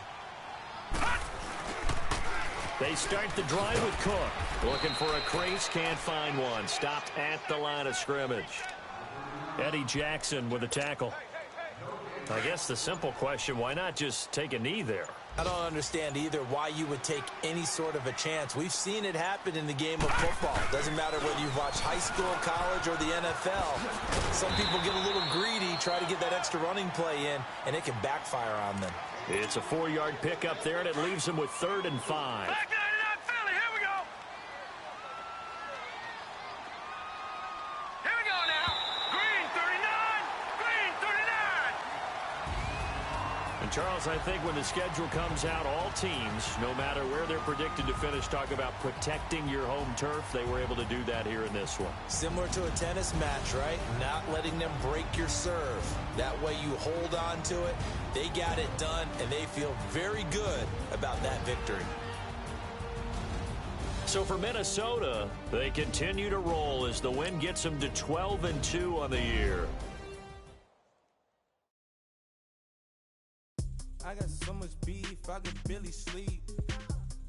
Speaker 3: They start the drive with Cook. Looking for a crease, can't find one. Stopped at the line of scrimmage. Eddie Jackson with a tackle. I guess the simple question, why not just take a knee there?
Speaker 4: I don't understand either why you would take any sort of a chance. We've seen it happen in the game of football. Doesn't matter whether you've watched high school, college, or the NFL. Some people get a little greedy, try to get that extra running play in, and it can backfire on them.
Speaker 3: It's a 4-yard pickup there, and it leaves them with 3rd and 5. Charles, I think when the schedule comes out, all teams, no matter where they're predicted to finish, talk about protecting your home turf. They were able to do that here in this one.
Speaker 4: Similar to a tennis match, right? Not letting them break your serve. That way you hold on to it. They got it done, and they feel very good about that victory.
Speaker 3: So for Minnesota, they continue to roll as the win gets them to 12-2 on the year.
Speaker 1: I got so much beef, I could barely sleep.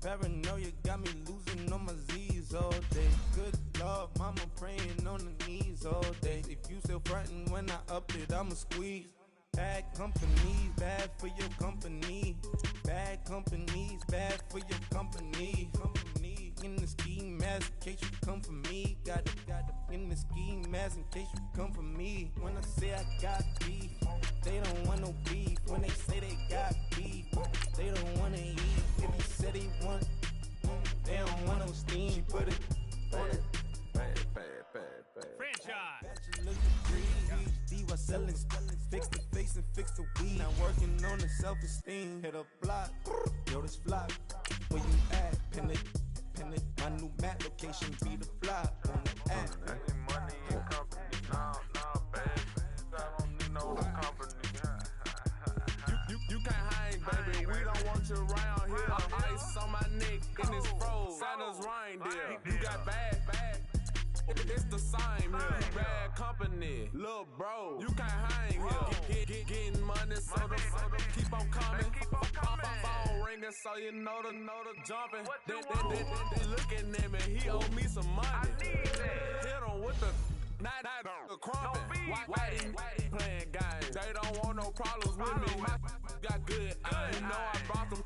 Speaker 5: Paranoia got me losing on my Z's all day. Good Lord, mama praying on the knees all day. If you still frontin' when I up it, I'ma squeeze. Bad companies, bad for your company. Bad companies, bad for your company. Company in the ski mask in case you come for me. Got it in the ski mask in case you come for me. When I say I got beef, they don't want no beef. When they say they got beef, they don't wanna eat. If you said they want, they don't want no steam. She put it on it.
Speaker 3: Franchise.
Speaker 5: Bachelor's degree, PhD while selling, fix the face and fix the weed. Now working on the self-esteem. Hit a block, yo this flock. Where you at? Pin it. My new map location be the block on the app.
Speaker 6: I need money and company, nah, baby. I don't need no company. You can't hang, baby. We don't want you around here. Ice on my neck in this fro. Santa's reindeer. You got bad. It's the same here. Bad company, little bro. You can't hang here. Getting money, so the keep on coming. Phone ringing, so you know the jumping. They looking at me. He owe me some money. Hit him with the the crumping. Whitey playing games. They don't want no problems with me. My got good. You know I brought them.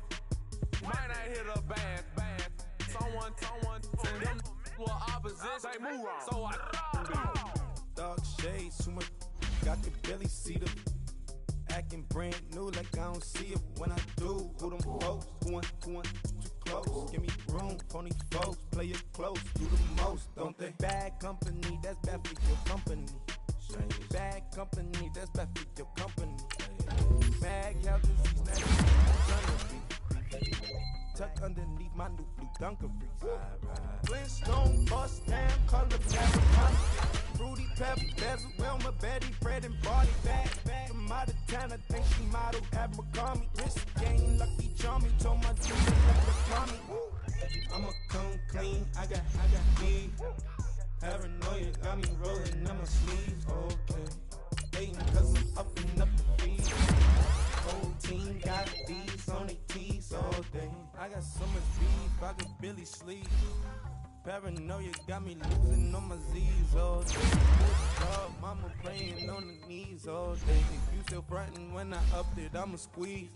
Speaker 6: Might not hit a bad. Someone tell them. Well, opposition, they move wrong. So I
Speaker 5: Dark shades, too much. Got the belly see them. Acting brand new like I don't see it when I do. Who them folks? Going too close. Give me room, phony folks. Play it close, do the most, don't they? Bad company, that's bad for your company. Bad company, that's bad for your company. Bag health disease, now you tuck underneath my new blue Dunkaroos. Flintstone, bust down, color pepper, Fruity Pepper, Bezel, Wilma, Betty, Fred, and Barney. Back from out of town, I think she model at McCarmy. Wrist game, lucky charmy, told my dude to let her call me. I'ma come clean, I got weed. Paranoia got me rolling on my sleeves, okay. Hating cause I'm up and up the feed. Whole team got these on their tees all day. I got so much beef, I could barely sleep. Paranoia got me losing on my Z's all day. Good dog, mama praying on the knees all day. If you still frontin' when I up it, I'ma squeeze.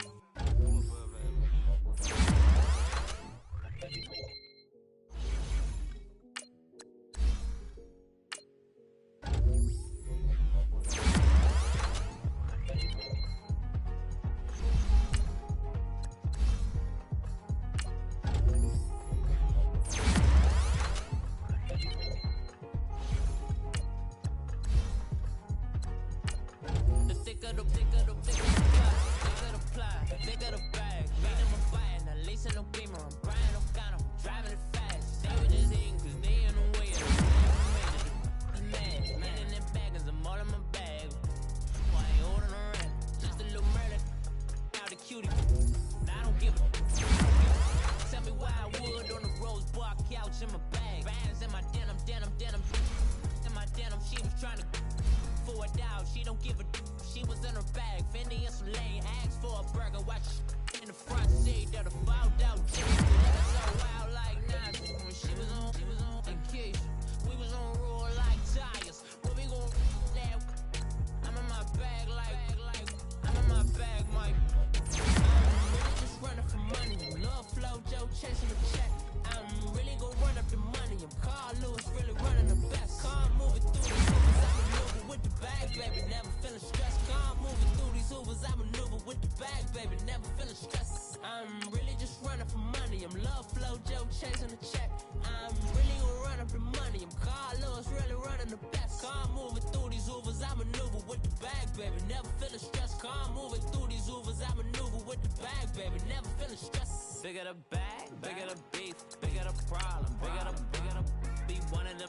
Speaker 7: Bigger the bag, bigger the beef, bigger the problem, bigger the be one of the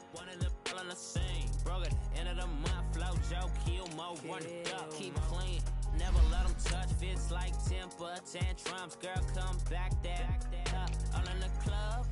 Speaker 7: all on the scene. Broke at the end of the month, flow Joe, kill more, run it up, keep clean. Never let them touch, fits like temper tantrums. Girl, come back that up, all in the club,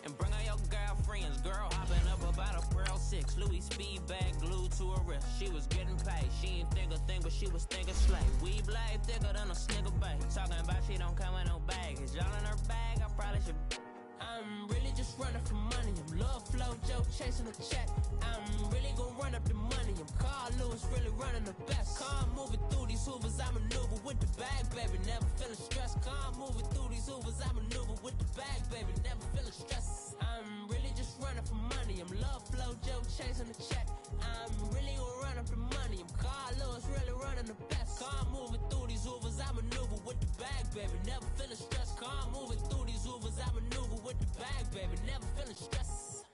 Speaker 7: and bring all your girlfriends. Girl, hopping up about a Pearl 6, Louis speed bag glued to her wrist. She was getting paid, she ain't think a thing, but she was thinking slay. We blade thicker than a snigger bag. Talking about she don't come with no baggage. All in her bag, I probably challenge you. I'm really just running for money. I'm love flow, Joe chasing the check. I'm really gonna run up the money. I'm Carl Lewis, really running the best. Car moving through these hoovers, I maneuver with the bag, baby. Never feeling stressed. Car moving through these hoovers, I maneuver with the bag, baby. Never feeling stressed. I'm really just running for money. I'm love flow, Joe chasing the check. I'm really gonna run up the money. I'm Carl Lewis, really running the best. Car moving through these hoovers, I maneuver with the bag, baby. Never feeling stressed. Car moving through these hoovers, I maneuver with the bag, baby. Never feeling stressed.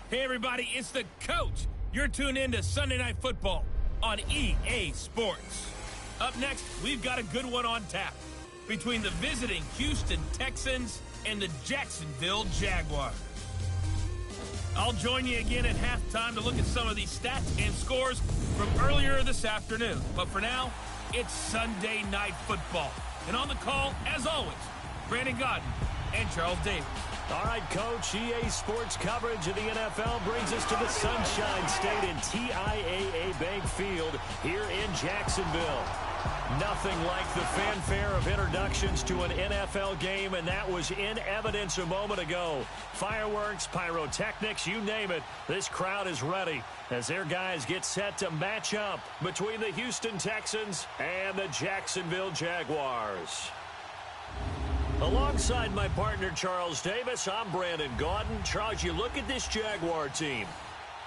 Speaker 8: Hey everybody, it's the coach. You're tuned in to Sunday Night Football on EA Sports. Up next, we've got a good one on tap between the visiting Houston Texans and the Jacksonville Jaguars. I'll join you again at halftime to look at some of these stats and scores from earlier this afternoon. But for now, it's Sunday Night Football. And on the call, as always, Brandon Godden and Charles Davis.
Speaker 3: All right, Coach, EA Sports coverage of the NFL brings us to the Sunshine State in TIAA Bank Field here in Jacksonville. Nothing like the fanfare of introductions to an NFL game, and that was in evidence a moment ago. Fireworks, pyrotechnics, you name it, this crowd is ready as their guys get set to match up between the Houston Texans and the Jacksonville Jaguars. Alongside my partner, Charles Davis, I'm Brandon Gaudin. Charles, you look at this Jaguar team.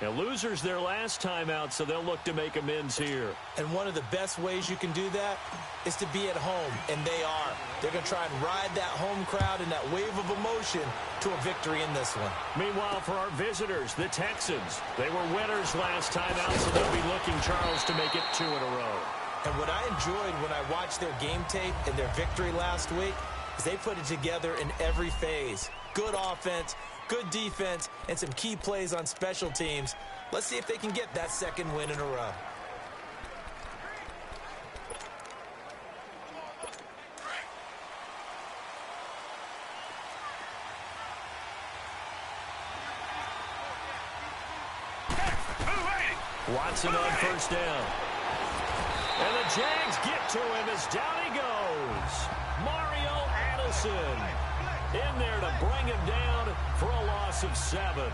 Speaker 3: Now, losers their last time out, so they'll look to make amends here.
Speaker 4: And one of the best ways you can do that is to be at home, and they are. They're going to try and ride that home crowd and that wave of emotion to a victory in this one.
Speaker 3: Meanwhile, for our visitors, the Texans, they were winners last time out, so they'll be looking, Charles, to make it 2 in a row.
Speaker 4: And what I enjoyed when I watched their game tape and their victory last week is they put it together in every phase. Good offense, good defense, and some key plays on special teams. Let's see if they can get that second win in a row.
Speaker 3: Watson on first down. And the Jags get to him as down he goes. Mario Addison in there to bring him down for a loss of 7.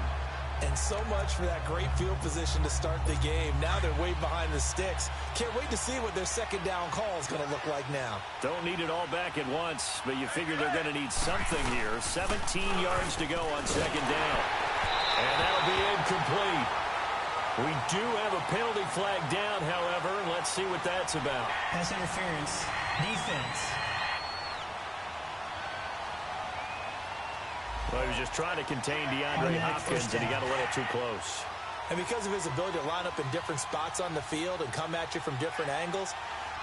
Speaker 4: And so much for that great field position to start the game. Now they're way behind the sticks. Can't wait to see what their second down call is going to look like now.
Speaker 3: Don't need it all back at once, but you figure they're going to need something here. 17 yards to go on second down. And that'll be incomplete. We do have a penalty flag down, however. Let's see what that's about.
Speaker 9: Pass interference. Defense.
Speaker 3: Well, he was just trying to contain DeAndre Hopkins, and he got a little too close.
Speaker 4: And because of his ability to line up in different spots on the field and come at you from different angles,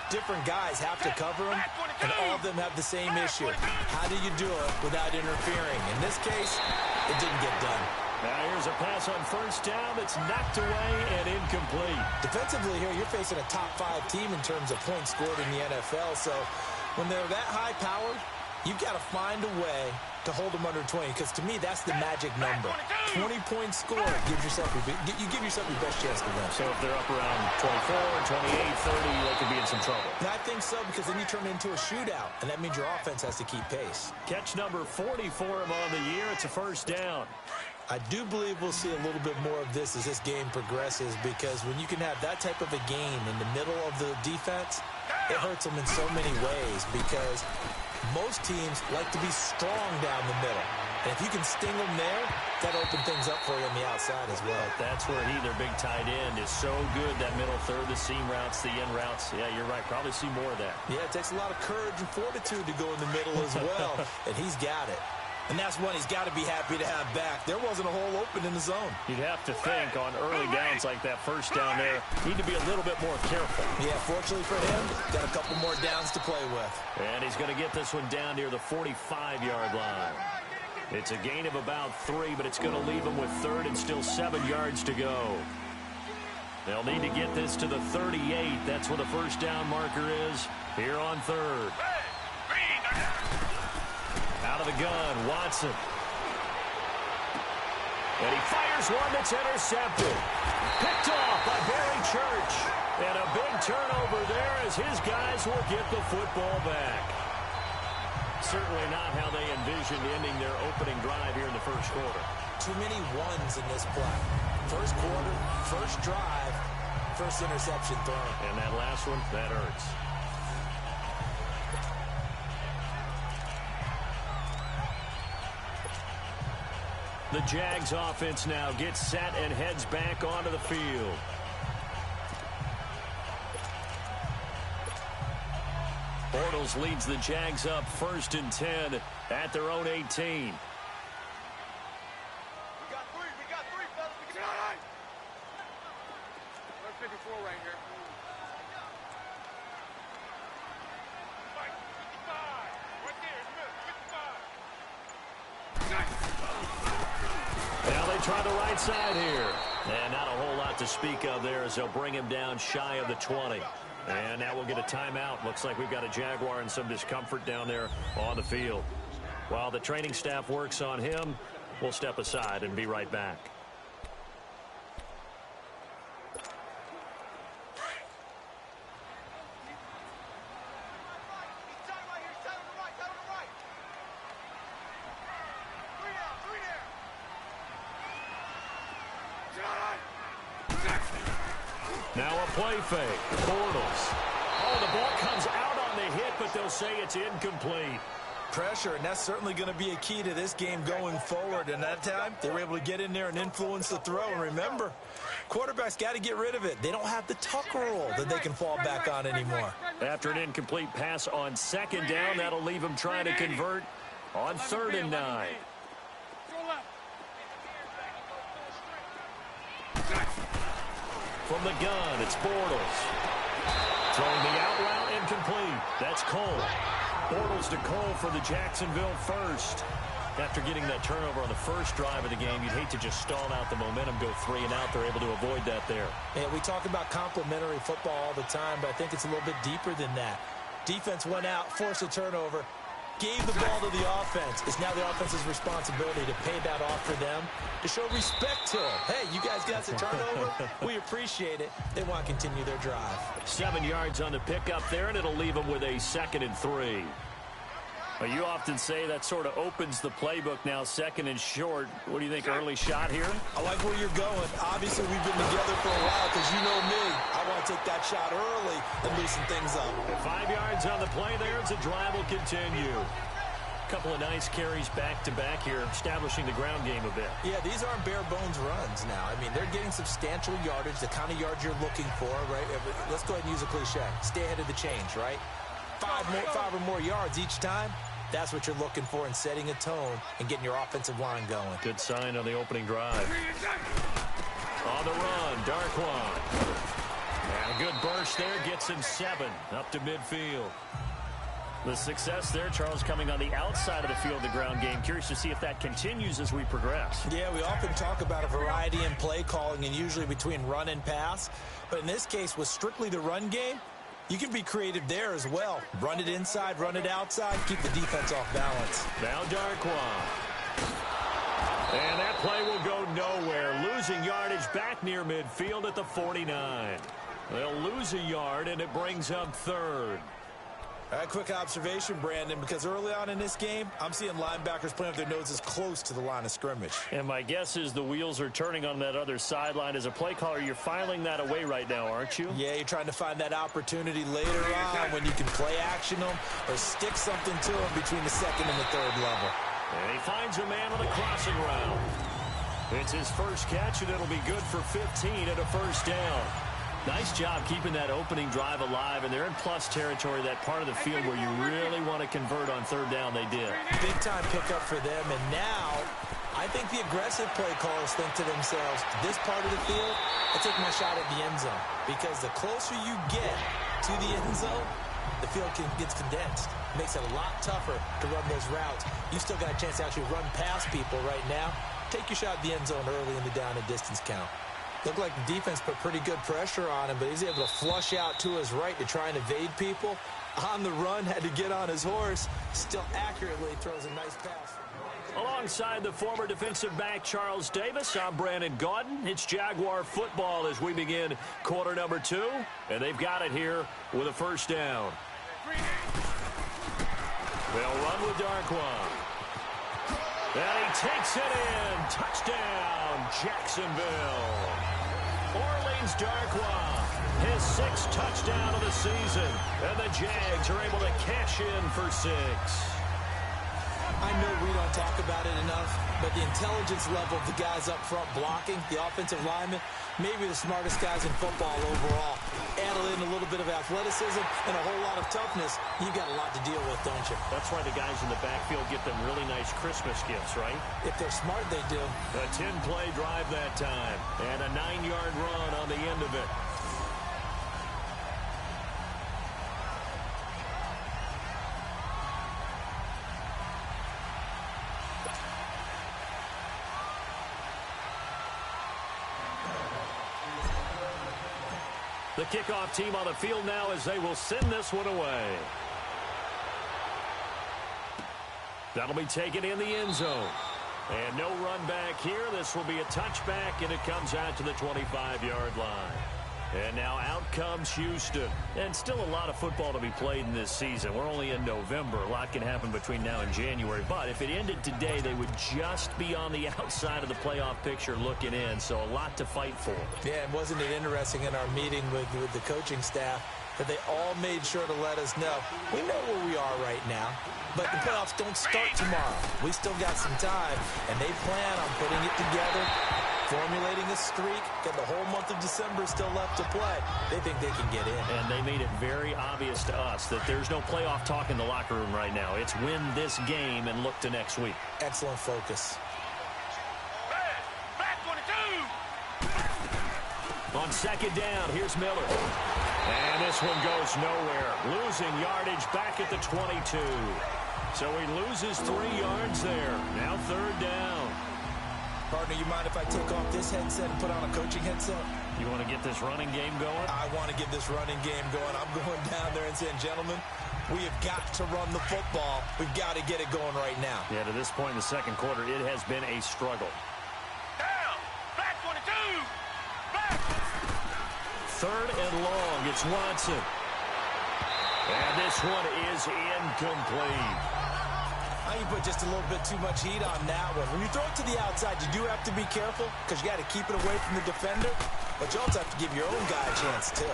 Speaker 4: different guys have to cover him, and all of them have the same issue. How do you do it without interfering? In this case, it didn't get done.
Speaker 3: Now here's a pass on first down that's knocked away and incomplete.
Speaker 4: Defensively here, you're facing a top 5 team in terms of points scored in the NFL, so when they're that high-powered, you've got to find a way to hold them under 20, because to me, that's the magic number. 20 points scored, you give yourself your best chance to win.
Speaker 3: So if they're up around 24, 28, 30, they could be in some trouble.
Speaker 4: And I think so, because then you turn it into a shootout, and that means your offense has to keep pace.
Speaker 3: Catch number 40 for him on the year. It's a first down.
Speaker 4: I do believe we'll see a little bit more of this as this game progresses, because when you can have that type of a gain in the middle of the defense, it hurts them in so many ways, because most teams like to be strong down the middle. And if you can sting them there, that opens things up for you on the outside as well.
Speaker 3: That's where their big tight end, is so good, that middle third, the seam routes, the in routes. Yeah, you're right. Probably see more of that.
Speaker 4: Yeah, it takes a lot of courage and fortitude to go in the middle as well, and he's got it. And that's one he's got to be happy to have back. There wasn't a hole open in the zone.
Speaker 3: You'd have to think on early downs like that first down there, need to be a little bit more careful.
Speaker 4: Yeah, fortunately for him, got a couple more downs to play with.
Speaker 3: And he's going to get this one down near the 45-yard line. It's a gain of about 3, but it's going to leave him with third and still 7 yards to go. They'll need to get this to the 38. That's where the first down marker is here on third. Out of the gun, Watson. And he fires one that's intercepted. Picked off by Barry Church. And a big turnover there as his guys will get the football back. Certainly not how they envisioned ending their opening drive here in the first quarter.
Speaker 4: Too many ones in this play. First quarter, first drive, first interception thrown.
Speaker 3: And that last one, that hurts. The Jags offense now gets set and heads back onto the field. Bortles leads the Jags up 1st and 10 at their own 18.
Speaker 6: We got three, fellas. We can all right. Let's 54 right here.
Speaker 3: Now they try the right side here. And not a whole lot to speak of there as they'll bring him down shy of the 20. And now we'll get a timeout. Looks like we've got a Jaguar in some discomfort down there on the field. While the training staff works on him, we'll step aside and be right back. Now a play fake. Bortles. Oh, the ball comes out on the hit, but they'll say it's incomplete.
Speaker 4: Pressure, and that's certainly going to be a key to this game going forward. And that time, they were able to get in there and influence the throw. And remember, quarterbacks got to get rid of it. They don't have the tuck roll that they can fall back on anymore.
Speaker 3: After an incomplete pass on 2nd down, that'll leave them trying to convert on 3rd and 9. From the gun, it's Bortles. Throwing the out route, incomplete. That's Cole. Bortles to Cole for the Jacksonville first. After getting that turnover on the first drive of the game, you'd hate to just stall out the momentum, go 3 and out. They're able to avoid that there.
Speaker 4: Yeah, we talk about complementary football all the time, but I think it's a little bit deeper than that. Defense went out, forced a turnover, gave the ball to the offense. It's now the offense's responsibility to pay that off for them, to show respect to them. Hey, you guys got the turnover. We appreciate it. They want to continue their drive.
Speaker 3: 7 yards on the pickup there, and it'll leave them with a 2nd and 3. Well, you often say that sort of opens the playbook now, 2nd and short. What do you think, early shot here?
Speaker 4: I like where you're going. Obviously, we've been together for a while because you know me. I want to take that shot early and loosen things up.
Speaker 3: 5 yards on the play there as the drive will continue. A couple of nice carries back-to-back here, establishing the ground game a bit.
Speaker 4: Yeah, these aren't bare-bones runs now. I mean, they're getting substantial yardage, the kind of yards you're looking for, right? Let's go ahead and use a cliche. Stay ahead of the change, right? 5 or more yards each time. That's what you're looking for in setting a tone and getting your offensive line going.
Speaker 3: Good sign on the opening drive. On the run, Darkwan. And a good burst there gets him 7 up to midfield. The success there, Charles, coming on the outside of the field, the ground game. Curious to see if that continues as we progress.
Speaker 4: Yeah, we often talk about a variety in play calling and usually between run and pass. But in this case, with strictly the run game, you can be creative there as well. Run it inside, run it outside, keep the defense off balance.
Speaker 3: Now Darkwan. And that play will go nowhere. Losing yardage back near midfield at the 49. They'll lose a yard, and it brings up 3rd.
Speaker 4: All right, quick observation, Brandon, because early on in this game, I'm seeing linebackers playing with their noses close to the line of scrimmage.
Speaker 3: And my guess is the wheels are turning on that other sideline. As a play caller, you're filing that away right now, aren't you?
Speaker 4: Yeah, you're trying to find that opportunity later on when you can play action them or stick something to them between the 2nd and the 3rd level.
Speaker 3: And he finds a man on the crossing route. It's his first catch, and it'll be good for 15 at a 1st down. Nice job keeping that opening drive alive, and they're in plus territory, that part of the field where you really want to convert on 3rd down. They did.
Speaker 4: Big-time pickup for them, and now I think the aggressive play callers think to themselves, this part of the field, I take my shot at the end zone, because the closer you get to the end zone, the field gets condensed. It makes it a lot tougher to run those routes. You still got a chance to actually run past people right now. Take your shot at the end zone early in the down and distance count. Looked like the defense put pretty good pressure on him, but he's able to flush out to his right to try and evade people. on the run, had to get on his horse, still accurately throws a nice pass.
Speaker 3: Alongside the former defensive back Charles Davis, I'm Brandon Gaudin. It's Jaguar football as we begin quarter number 2, and they've got it here with a first down. They'll run with Darquan. And he takes it in. Touchdown, Jacksonville. Orleans Darquan, his 6th touchdown of the season. And the Jags are able to cash in for 6.
Speaker 4: I know we don't talk about it enough, but the intelligence level of the guys up front blocking, the offensive linemen, maybe the smartest guys in football overall. Add in a little bit of athleticism and a whole lot of toughness, you've got a lot to deal with, don't you?
Speaker 3: That's why the guys in the backfield get them really nice Christmas gifts, right?
Speaker 4: If they're smart, they do.
Speaker 3: A 10-play drive that time, and a 9-yard run on the end of it. The kickoff team on the field now as they will send this one away. That'll be taken in the end zone. And no run back here. This will be a touchback, and it comes out to the 25-yard line. And now out comes Houston. And still a lot of football to be played in this season. We're only in November. A lot can happen between now and January. But if it ended today, they would just be on the outside of the playoff picture looking in. So a lot to fight for.
Speaker 4: Yeah, and wasn't it interesting in our meeting with the coaching staff that they all made sure to let us know, we know where we are right now, but the playoffs don't start tomorrow. We still got some time, and they plan on putting it together, formulating a streak, got the whole month of December still left to play. They think they can get in.
Speaker 3: And they made it very obvious to us that there's no playoff talk in the locker room right now. It's win this game and look to next week.
Speaker 4: Excellent focus.
Speaker 3: On second down, here's Miller. And this one goes nowhere. Losing yardage back at the 22. So he loses 3 yards there. Now third down.
Speaker 4: Partner, you mind if I take off this headset and put on a coaching headset?
Speaker 3: You want to get this running game going?
Speaker 4: I want to get this running game going. I'm going down there and saying, gentlemen, we have got to run the football. We've got to get it going right now.
Speaker 3: Yeah, to this point in the second quarter, it has been a struggle.
Speaker 10: Down! Back 22! Back!
Speaker 3: Third and long, it's Watson. And this one is incomplete.
Speaker 4: I think you put just a little bit too much heat on that one. When you throw it to the outside, you do have to be careful because you got to keep it away from the defender, but you also have to give your own guy a chance too.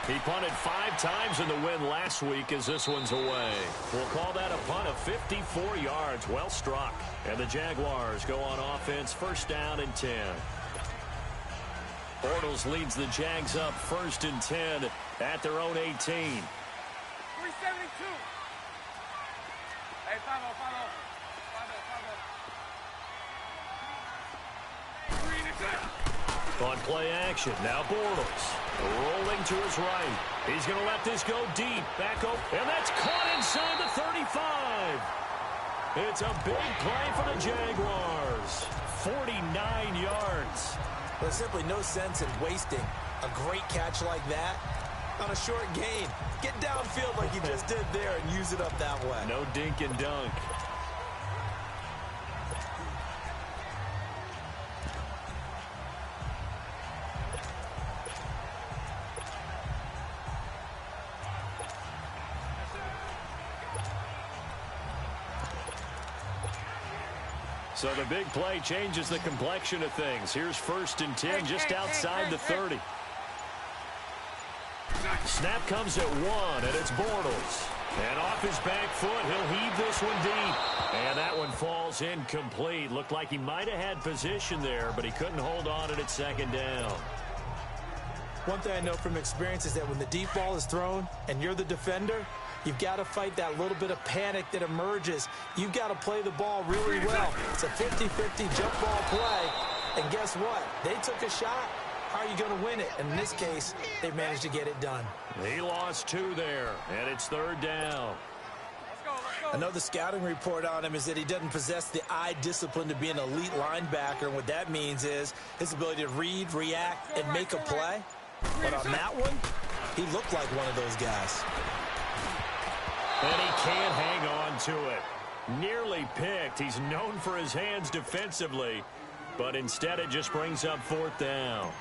Speaker 3: He punted 5 times in the win last week as this one's away. We'll call that a punt of 54 yards. Well struck. And the Jaguars go on offense, first down and 10. Bortles leads the Jags up first and 10 at their own 18.
Speaker 10: 372. Hey, follow.
Speaker 3: On play action, now Bortles rolling to his right. He's going to let this go deep. Back up, and that's caught inside the 35. It's a big play for the Jaguars. 49 yards.
Speaker 4: There's simply no sense in wasting a great catch like that on a short gain. Get downfield like you just did there and use it up that way.
Speaker 3: No dink and dunk. So the big play changes the complexion of things. Here's first and 10 just outside the 30. Snap comes at 1, and it's Bortles. And off his back foot, he'll heave this one deep. And that one falls incomplete. Looked like he might have had position there, but he couldn't hold on at second down.
Speaker 4: One thing I know from experience is that when the deep ball is thrown and you're the defender, you've got to fight that little bit of panic that emerges. You've got to play the ball really well. It's a 50-50 jump ball play. And guess what? They took a shot. How are you going to win it? And in this case, they managed to get it done.
Speaker 3: He lost 2 there, and it's third down.
Speaker 4: Another scouting report on him is that he doesn't possess the eye discipline to be an elite linebacker. And what that means is his ability to read, react, and make a play. But on that one, he looked like one of those guys.
Speaker 3: And he can't hang on to it. Nearly picked. He's known for his hands defensively, but instead it just brings up 4th down.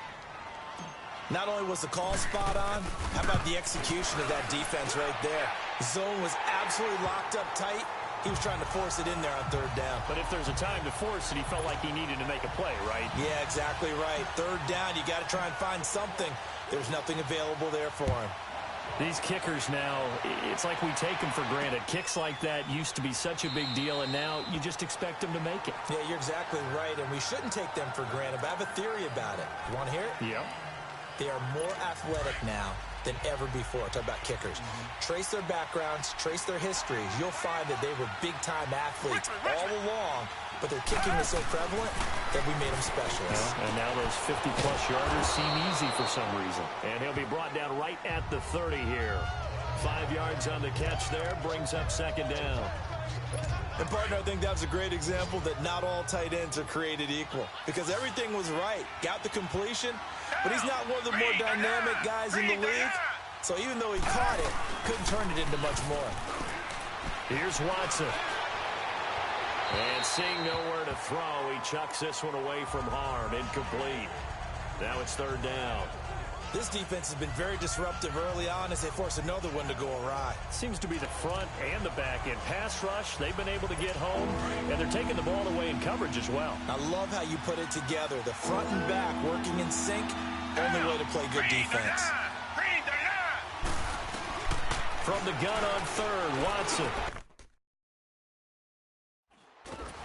Speaker 4: Not only was the call spot on, how about the execution of that defense right there? The zone was absolutely locked up tight. He was trying to force it in there on 3rd down.
Speaker 3: But if there's a time to force it, he felt like he needed to make a play, right?
Speaker 4: Yeah, exactly right. 3rd down, you got to try and find something. There's nothing available there for him.
Speaker 3: These kickers now, it's like we take them for granted. Kicks like that used to be such a big deal, and now you just expect them to make it.
Speaker 4: Yeah, you're exactly right, and we shouldn't take them for granted, but I have a theory about it. You want to hear it?
Speaker 3: Yeah.
Speaker 4: They are more athletic now than ever before. Talk about kickers. Trace their backgrounds, trace their histories. You'll find that they were big-time athletes all along, but their kicking is so prevalent that we made them specialists.
Speaker 3: And now those 50-plus yarders seem easy for some reason. And he'll be brought down right at the 30 here. 5 yards on the catch there, brings up 2nd down.
Speaker 4: And, partner, I think that was a great example that not all tight ends are created equal, because everything was right. Got the completion, but he's not one of the more dynamic guys in the league. So even though he caught it, couldn't turn it into much more.
Speaker 3: Here's Watson. And seeing nowhere to throw, he chucks this one away from harm. Incomplete. Now it's 3rd down.
Speaker 4: This defense has been very disruptive early on as they force another one to go awry.
Speaker 3: Seems to be the front and the back end. Pass rush, they've been able to get home, and they're taking the ball away in coverage as well.
Speaker 4: I love how you put it together. The front and back working in sync, only way to play good defense.
Speaker 3: From the gun on 3rd, Watson.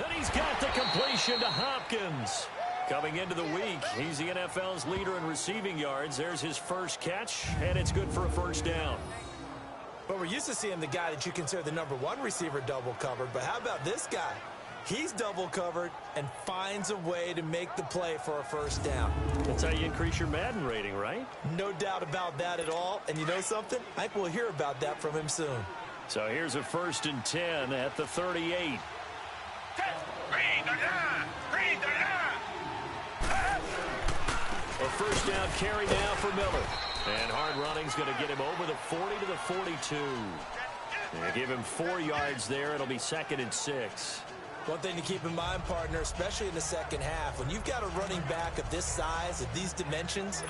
Speaker 3: And he's got the completion to Hopkins. Coming into the week, he's the NFL's leader in receiving yards. There's his first catch, and it's good for a 1st down.
Speaker 4: But we're used to seeing the guy that you consider the #1 receiver double covered. But how about this guy? He's double covered and finds a way to make the play for a 1st down.
Speaker 3: That's how you increase your Madden rating, right?
Speaker 4: No doubt about that at all. And you know something? I think we'll hear about that from him soon.
Speaker 3: So here's a 1st and 10 at the 38. A 1st down carry now for Miller. And hard running's going to get him over the 40 to the 42. And give him 4 yards there. It'll be 2nd and 6.
Speaker 4: One thing to keep in mind, partner, especially in the second half, when you've got a running back of this size, of these dimensions,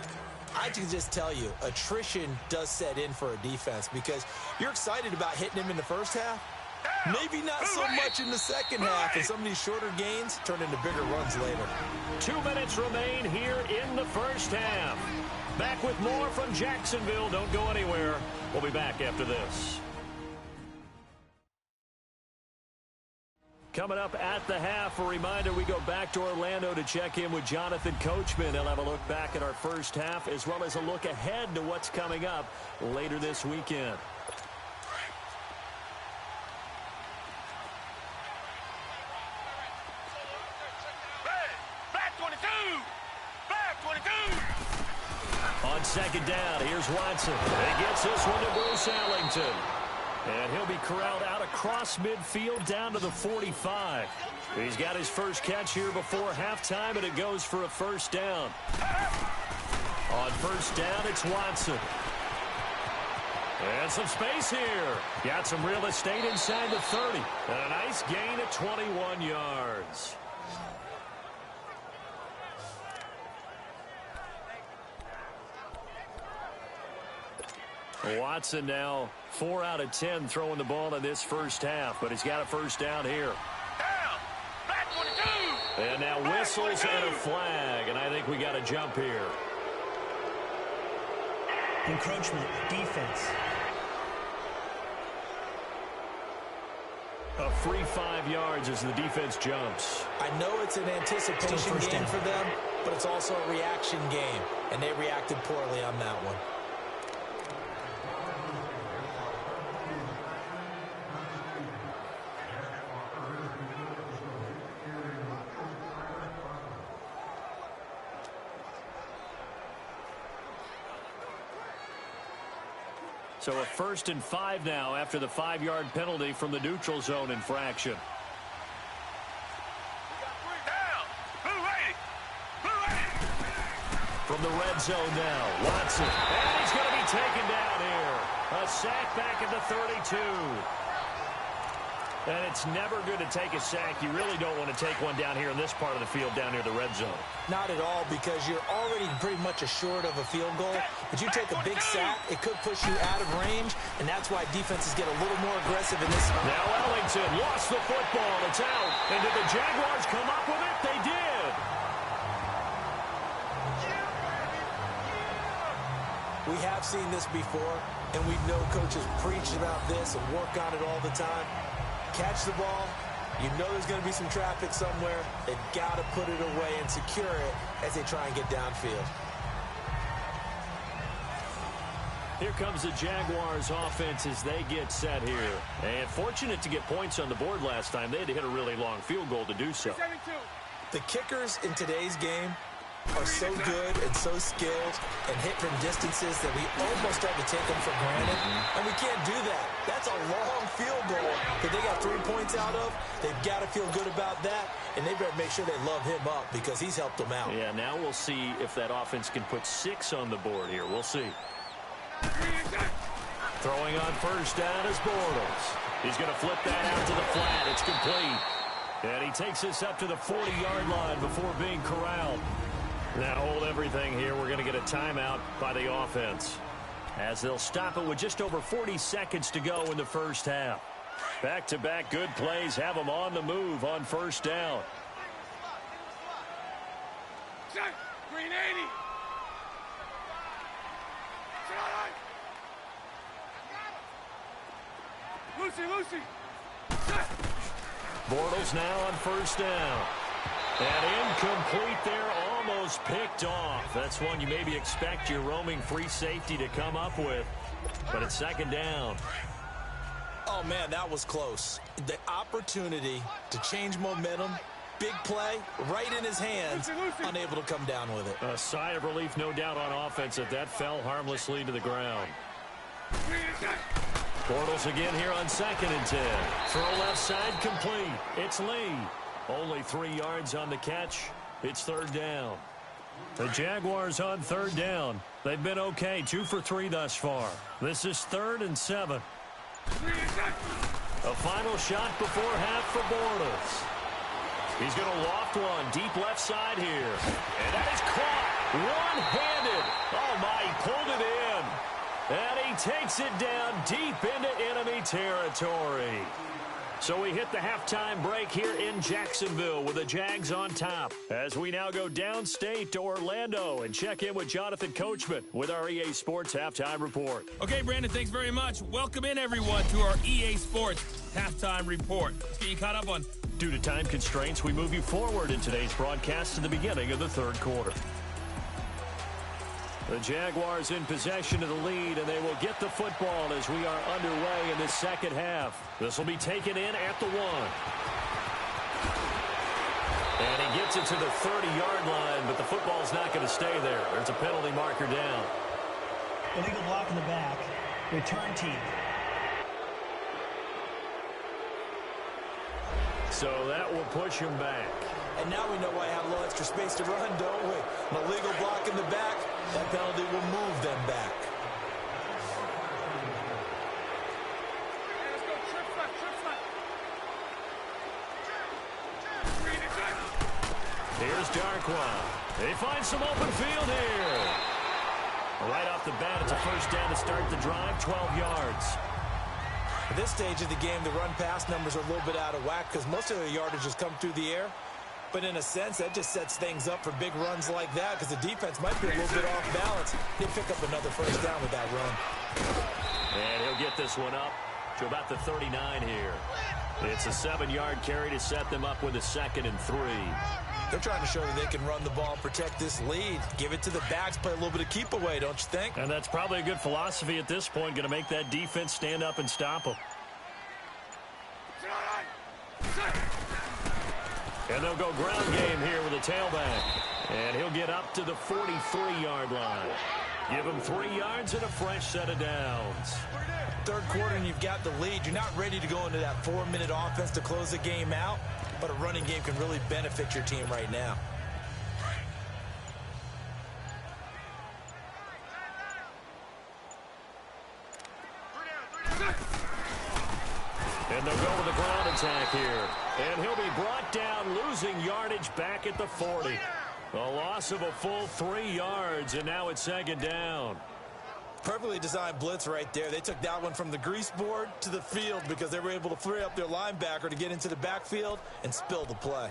Speaker 4: I can just tell you, attrition does set in for a defense because you're excited about hitting him in the first half. Maybe not so much in the second half, and some of these shorter gains turn into bigger runs later.
Speaker 3: 2 minutes remain here in the first half. Back with more from Jacksonville. Don't go anywhere. We'll be back after this. Coming up at the half, a reminder, we go back to Orlando to check in with Jonathan Coachman. He'll have a look back at our first half as well as a look ahead to what's coming up later this weekend. On 2nd down, here's Watson. He gets this one to Bruce Ellington. And he'll be corralled out across midfield down to the 45. He's got his first catch here before halftime, and it goes for a 1st down. On 1st down, it's Watson. And some space here. Got some real estate inside the 30. And a nice gain of 21 yards. Watson now 4 out of 10 throwing the ball in this first half, but he's got a 1st down here. And now whistles and a flag, and I think we got a jump here.
Speaker 9: Encroachment, defense.
Speaker 3: A free 5 yards as the defense jumps.
Speaker 4: I know it's an anticipation game for them, but it's also a reaction game, and they reacted poorly on that one.
Speaker 3: So a 1st and 5 now after the 5-yard penalty from the neutral zone infraction. From the red zone now, Watson. And he's going to be taken down here. A sack back at the 32. And it's never good to take a sack. You really don't want to take one down here in this part of the field, down near the red zone.
Speaker 4: Not at all, because you're already pretty much assured of a field goal. But you take a big sack, it could push you out of range, and that's why defenses get a little more aggressive in this.
Speaker 3: Now Ellington lost the football. It's out. And did the Jaguars come up with it? They did.
Speaker 4: We have seen this before, and we know coaches preach about this and work on it all the time. Catch the ball. You know there's going to be some traffic somewhere. They've got to put it away and secure it as they try and get downfield.
Speaker 3: Here comes the Jaguars offense as they get set here. And fortunate to get points on the board last time. They had to hit a really long field goal to do so.
Speaker 4: The kickers in today's game are so good and so skilled and hit from distances that we almost start to take them for granted. And we can't do that. That's a long field goal that they got 3 points out of. They've got to feel good about that, and they better make sure they love him up because he's helped them out.
Speaker 3: Yeah, now we'll see if that offense can put 6 on the board here. We'll see. Throwing on first down is Bortles. He's going to flip that out to the flat. It's complete. And he takes this up to the 40-yard line before being corralled. Now hold everything here. We're going to get a timeout by the offense, as they'll stop it with just over 40 seconds to go in the first half. Back-to-back good plays have them on the move on first down.
Speaker 10: Green 80. Lucy.
Speaker 3: Bortles now on first down. And incomplete there, almost picked off. That's one you maybe expect your roaming free safety to come up with. But it's second down.
Speaker 4: Oh, man, that was close. The opportunity to change momentum, big play, right in his hands, unable to come down with it.
Speaker 3: A sigh of relief, no doubt, on offense that fell harmlessly to the ground. Bortles again here on 2nd and 10. Throw left side complete. It's Lee. Only 3 yards on the catch. It's third down. The Jaguars on third down. They've been okay, 2 for 3 thus far. This is 3rd and 7. A final shot before half for Bortles. He's going to loft one deep left side here. And that is caught one-handed. Oh, my, he pulled it in. And he takes it down deep into enemy territory. So we hit the halftime break here in Jacksonville with the Jags on top, as we now go downstate to Orlando and check in with Jonathan Coachman with our EA Sports Halftime Report.
Speaker 8: Okay, Brandon, thanks very much. Welcome in, everyone, to our EA Sports Halftime Report. Let's get you caught up on.
Speaker 3: Due to time constraints, we move you forward in today's broadcast to the beginning of the third quarter. The Jaguars in possession of the lead, and they will get the football as we are underway in this second half. This will be taken in at the 1. And he gets it to the 30-yard line, but the football's not going to stay there. There's a penalty marker down.
Speaker 9: Illegal block in the back. Return team.
Speaker 3: So that will push him back.
Speaker 4: And now we know why I have a little extra space to run, don't we? An illegal block in the back. That penalty will move them back.
Speaker 10: Let's go. Trip slap.
Speaker 3: Here's Darkwa. They find some open field here. Right off the bat, it's a first down to start the drive, 12 yards.
Speaker 4: At this stage of the game, the run-pass numbers are a little bit out of whack because most of the yardage has come through the air. But in a sense, that just sets things up for big runs like that because the defense might be a little bit off balance. They pick up another first down with that run.
Speaker 3: And he'll get this one up to about the 39 here. It's a 7-yard carry to set them up with a 2nd and 3.
Speaker 4: They're trying to show that they can run the ball and protect this lead. Give it to the backs, play a little bit of keep away, don't you think?
Speaker 3: And that's probably a good philosophy at this point, going to make that defense stand up and stop them. And they'll go ground game here with a tailback. And he'll get up to the 43-yard line. Give him 3 yards and a fresh set of downs.
Speaker 4: Third quarter and you've got the lead. You're not ready to go into that 4-minute offense to close the game out. But a running game can really benefit your team right now.
Speaker 3: attack here. And he'll be brought down, losing yardage back at the 40. A loss of a full 3 yards, and now it's second down.
Speaker 4: Perfectly designed blitz right there. They took that one from the grease board to the field because they were able to free up their linebacker to get into the backfield and spill the play.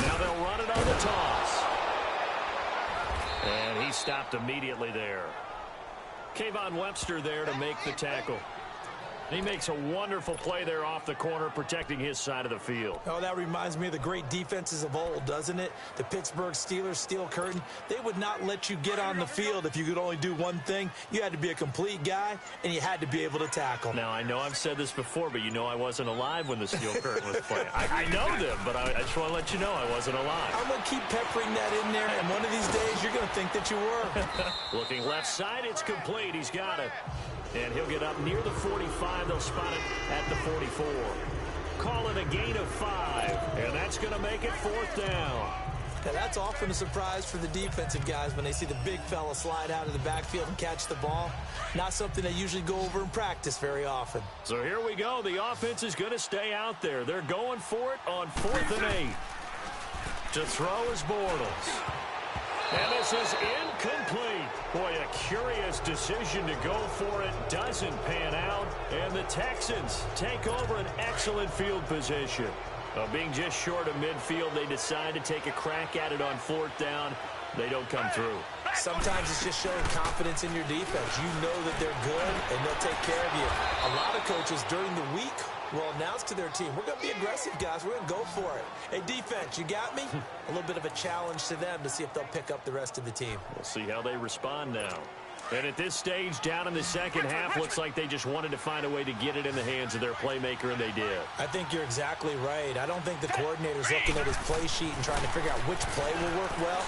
Speaker 3: Now they'll run it on the toss. And he stopped immediately there. Kayvon Webster there to make the tackle. He makes a wonderful play there off the corner, protecting his side of the field.
Speaker 4: Oh, that reminds me of the great defenses of old, doesn't it? The Pittsburgh Steelers steel curtain. They would not let you get on the field if you could only do one thing. You had to be a complete guy, and you had to be able to tackle.
Speaker 3: Now, I know I've said this before, but you know I wasn't alive when the steel curtain was playing. I know them, but I just want to let you know I wasn't alive.
Speaker 4: I'm going to keep peppering that in there, and one of these days you're going to think that you were.
Speaker 3: Looking left side, it's complete. He's got it. And he'll get up near the 45. They'll spot it at the 44. Call it a gain of 5, and that's going to make it 4th down.
Speaker 4: Now, that's often a surprise for the defensive guys when they see the big fella slide out of the backfield and catch the ball. Not something they usually go over in practice very often.
Speaker 3: So here we go. The offense is going to stay out there. They're going for it on 4th and 8. To throw is Bortles. And this is incomplete. Boy, a curious decision to go for it. Doesn't pan out. And the Texans take over an excellent field position. Being just short of midfield, they decide to take a crack at it on 4th down. They don't come through.
Speaker 4: Sometimes it's just showing confidence in your defense. You know that they're good, and they'll take care of you. A lot of coaches during the week will announce to their team, we're going to be aggressive, guys. We're going to go for it. Hey, defense, you got me? A little bit of a challenge to them to see if they'll pick up the rest of the team.
Speaker 3: We'll see how they respond now. And at this stage, down in the second half, looks like they just wanted to find a way to get it in the hands of their playmaker, and they did.
Speaker 4: I think you're exactly right. I don't think the coordinator's looking at his play sheet and trying to figure out which play will work well.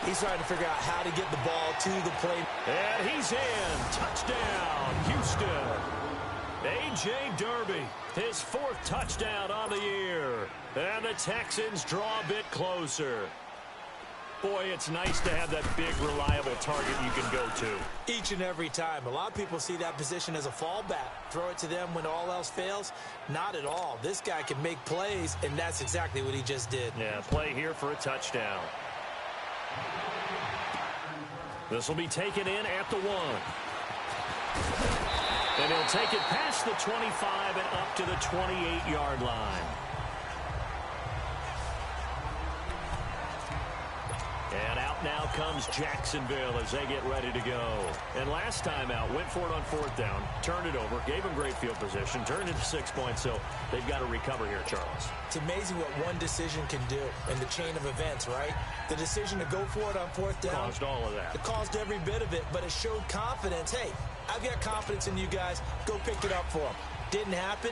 Speaker 4: He's trying to figure out how to get the ball to the play.
Speaker 3: And he's in. Touchdown, Houston. A.J. Derby, his 4th touchdown on the year. And the Texans draw a bit closer. Boy, it's nice to have that big, reliable target you can go to.
Speaker 4: Each and every time. A lot of people see that position as a fallback. Throw it to them when all else fails. Not at all. This guy can make plays, and that's exactly what he just did.
Speaker 3: Yeah, play here for a touchdown. This will be taken in at the 1. And he'll take it past the 25 and up to the 28-yard line. And out now comes Jacksonville as they get ready to go. And last time out, went for it on 4th down, turned it over, gave them great field position, turned it to 6 points, so they've got to recover here, Charles.
Speaker 4: It's amazing what one decision can do in the chain of events, right? The decision to go for it on 4th down.
Speaker 3: Caused all of that.
Speaker 4: It caused every bit of it, but it showed confidence. Hey, I've got confidence in you guys. Go pick it up for them. Didn't happen.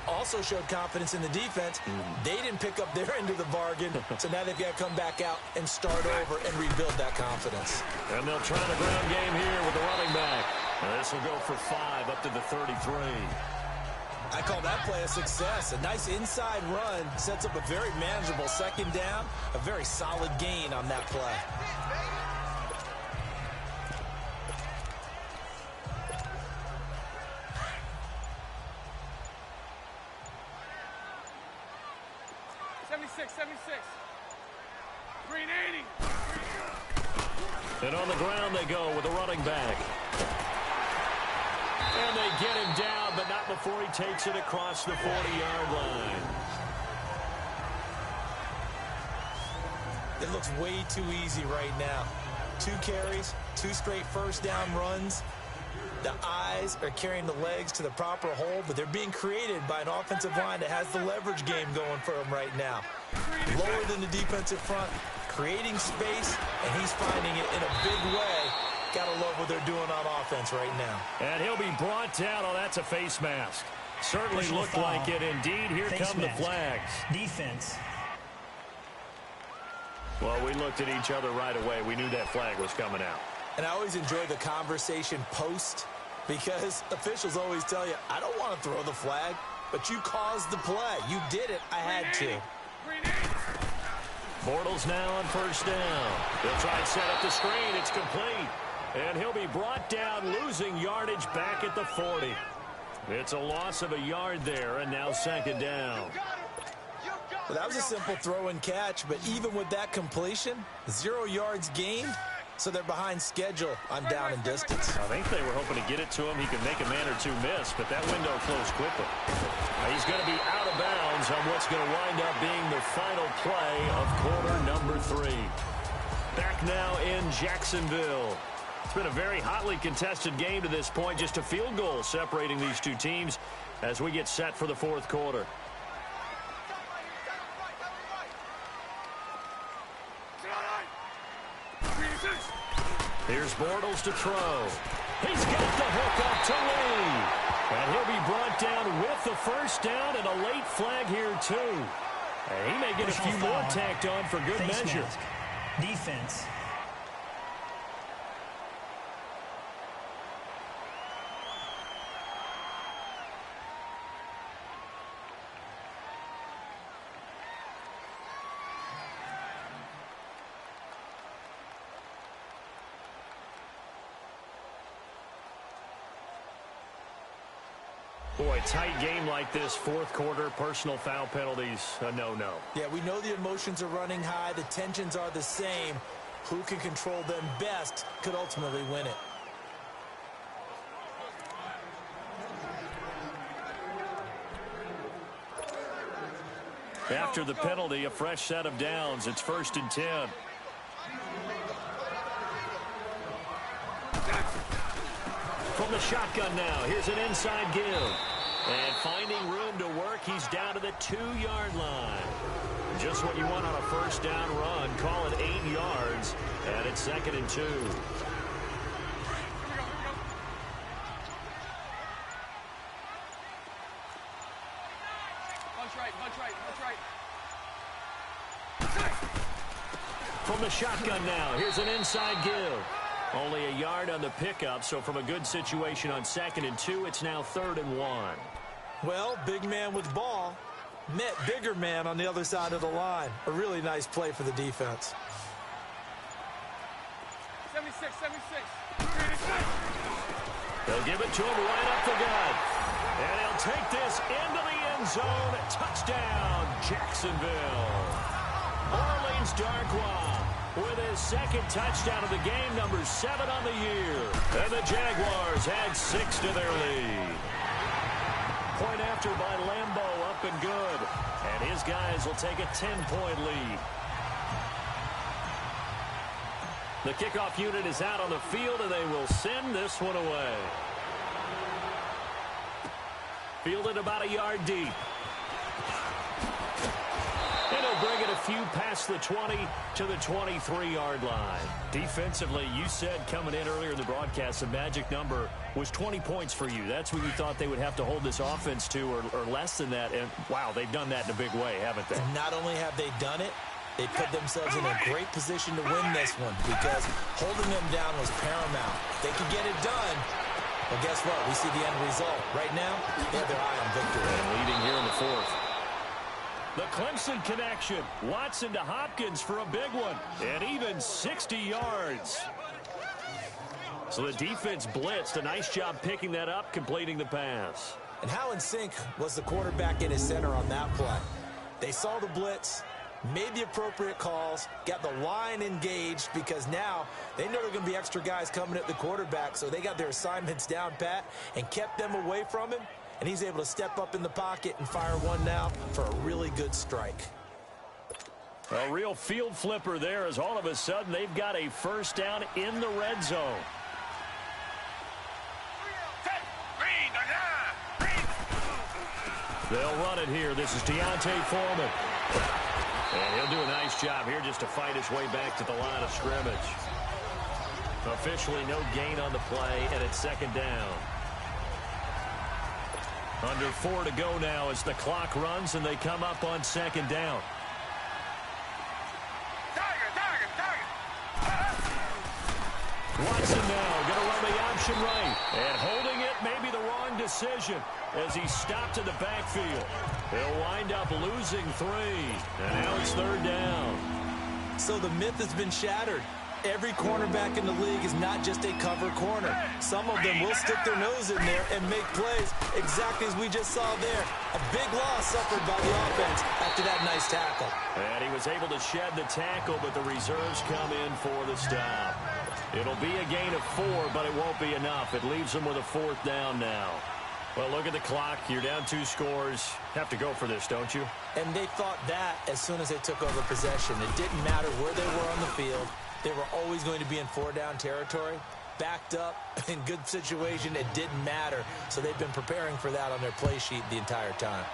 Speaker 4: Also showed confidence in the defense. They didn't pick up their end of the bargain, so now they've got to come back out and start over and rebuild that confidence.
Speaker 3: And they'll try the ground game here with the running back. And this will go for 5 up to the 33.
Speaker 4: I call that play a success. A nice inside run sets up a very manageable 2nd down, a very solid gain on that play.
Speaker 3: And on the ground they go with the running back. And they get him down, but not before he takes it across the 40-yard line.
Speaker 4: It looks way too easy right now. 2 carries, 2 straight 1st down runs. The eyes are carrying the legs to the proper hole, but they're being created by an offensive line that has the leverage game going for them right now. Lower than the defensive front, creating space, and he's finding it in a big way. Gotta love what they're doing on offense right now.
Speaker 3: And he'll be brought down. Oh, that's a face mask. Certainly looked like it. Indeed, here come the flags.
Speaker 9: Defense.
Speaker 3: Well, we looked at each other right away. We knew that flag was coming out.
Speaker 4: And I always enjoy the conversation post because officials always tell you, I don't want to throw the flag, but you caused the play. You did it. I had to.
Speaker 3: Bortles now on first down. He'll try and set up the screen. It's complete. And he'll be brought down, losing yardage back at the 40. It's a loss of a yard there, and now second down.
Speaker 4: Well, that was a simple throw and catch, but even with that completion, 0 yards gained, so they're behind schedule on down and distance.
Speaker 3: I think they were hoping to get it to him. He could make a man or two miss, but that window closed quickly. He's going to be out of bounds on what's going to wind up being the final play of quarter number 3. Back now in Jacksonville. It's been a very hotly contested game to this point. Just a field goal separating these two teams as we get set for the fourth quarter. Here's Bortles to throw. He's got the hook up to Lee. And he'll be brought down with the first down and a late flag here, too. And he may get a few more tacked on for good measure.
Speaker 9: Mask. Defense.
Speaker 3: Boy, tight game like this, fourth quarter, personal foul penalties, a no-no.
Speaker 4: Yeah, we know the emotions are running high. The tensions are the same. Who can control them best could ultimately win it.
Speaker 3: After the penalty, a fresh set of downs. It's 1st and 10. From the shotgun now, here's an inside give. And finding room to work, he's down to the 2-yard line. Just what you want on a first down run. Call it 8 yards, and it's 2nd and 2. From the shotgun now, here's an inside give. Only a yard on the pickup, so from a good situation on 2nd and 2, it's now 3rd and 1.
Speaker 4: Well, big man with ball met bigger man on the other side of the line. A really nice play for the defense.
Speaker 10: 76.
Speaker 3: They'll give it to him right up the gut. And he'll take this into the end zone. Touchdown, Jacksonville. Orleans Darkwa with his 2nd touchdown of the game, number 7 on the year. And the Jaguars had 6 to their lead. Point after by Lambeau, up and good. And his guys will take a 10-point lead. The kickoff unit is out on the field, and they will send this one away. Fielded about a yard deep. And he'll bring it a few past the 20 to the 23-yard line. Defensively, you said coming in earlier in the broadcast, the magic number was 20 points for you. That's what you thought they would have to hold this offense to, or less than that. And, wow, they've done that in a big way, haven't they?
Speaker 4: Not only have they done it, they put themselves in a great position to win this one because holding them down was paramount. They could get it done. Well, guess what? We see the end result. Right now, they have their eye on victory.
Speaker 3: And leading here in the 4th. The Clemson connection. Watson to Hopkins for a big one. And even 60 yards. So the defense blitzed. A nice job picking that up, completing the pass.
Speaker 4: And how in sync was the quarterback in his center on that play? They saw the blitz, made the appropriate calls, got the line engaged because now they know there are going to be extra guys coming at the quarterback, so they got their assignments down pat and kept them away from him. And he's able to step up in the pocket and fire one now for a really good strike.
Speaker 3: A real field flipper there as all of a sudden they've got a first down in the red zone. They'll run it here. This is Deontay Foreman. And he'll do a nice job here just to fight his way back to the line of scrimmage. Officially no gain on the play, and it's 2nd down. Under 4 to go now as the clock runs and they come up on 2nd down. Watson now going to run the option right. And holding it may be the wrong decision as he stopped in the backfield. He'll wind up losing 3. And now it's 3rd down.
Speaker 4: So the myth has been shattered. Every cornerback in the league is not just a cover corner. Some of them will stick their nose in there and make plays exactly as we just saw there. A big loss suffered by the offense after that nice tackle.
Speaker 3: And he was able to shed the tackle, but the reserves come in for the stop. It'll be a gain of 4, but it won't be enough. It leaves them with a 4th down now. Well, look at the clock. You're down 2 scores. Have to go for this, don't you?
Speaker 4: And they thought that as soon as they took over possession. It didn't matter where they were on the field. They were always going to be in 4-down territory. Backed up, in good situation, it didn't matter. So they've been preparing for that on their play sheet the entire time.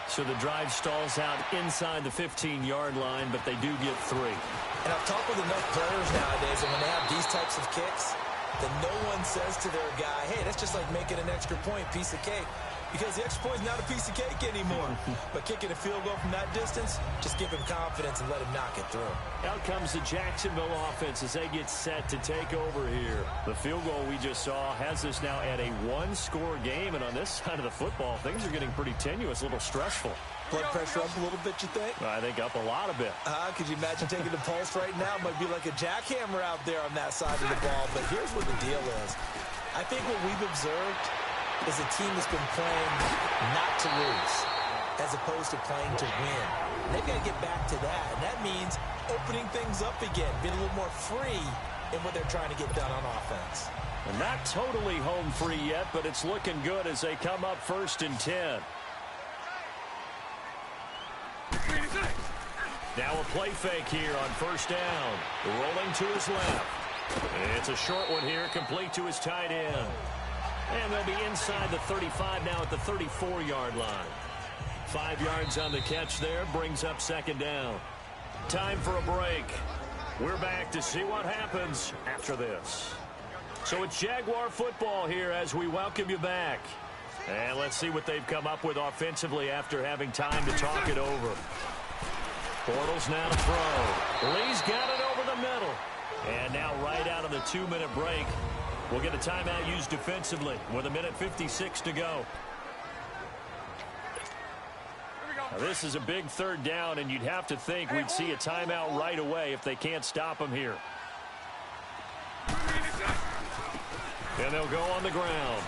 Speaker 3: So the drive stalls out inside the 15-yard line, but they do get 3.
Speaker 4: And I've talked with enough players nowadays, and when they have these types of kicks, then no one says to their guy, hey, that's just like making an extra point, piece of cake. Because the extra point is not a piece of cake anymore. But kicking a field goal from that distance, just give him confidence and let him knock it through.
Speaker 3: Out comes the Jacksonville offense as they get set to take over here. The field goal we just saw has us now at a 1-score game. And on this side of the football, things are getting pretty tenuous, a little stressful.
Speaker 4: Blood pressure up a little bit, you think?
Speaker 3: I think up a lot a bit.
Speaker 4: Could you imagine taking the pulse right now? It might be like a jackhammer out there on that side of the ball. But here's what the deal is. I think what we've observed is a team that's been playing not to lose as opposed to playing to win. And they've got to get back to that. And that means opening things up again, being a little more free in what they're trying to get done on offense.
Speaker 3: And not totally home free yet, but it's looking good as they come up 1st and 10. Now a play fake here on 1st down. Rolling to his left. It's a short one here, complete to his tight end. And they'll be inside the 35 now at the 34-yard line. 5 yards on the catch there, brings up 2nd down. Time for a break. We're back to see what happens after this. So it's Jaguar football here as we welcome you back. And let's see what they've come up with offensively after having time to talk it over. Bortles now to throw. Lee's got it over the middle. And now right out of the 2-minute break, we'll get a timeout used defensively with 1:56 to go. Now this is a big 3rd down, and you'd have to think we'd see a timeout right away if they can't stop him here. And they'll go on the ground.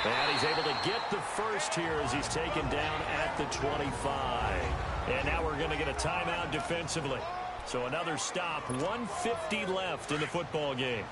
Speaker 3: And he's able to get the first here as he's taken down at the 25. And now we're going to get a timeout defensively. So another stop, 1:50 left in the football game.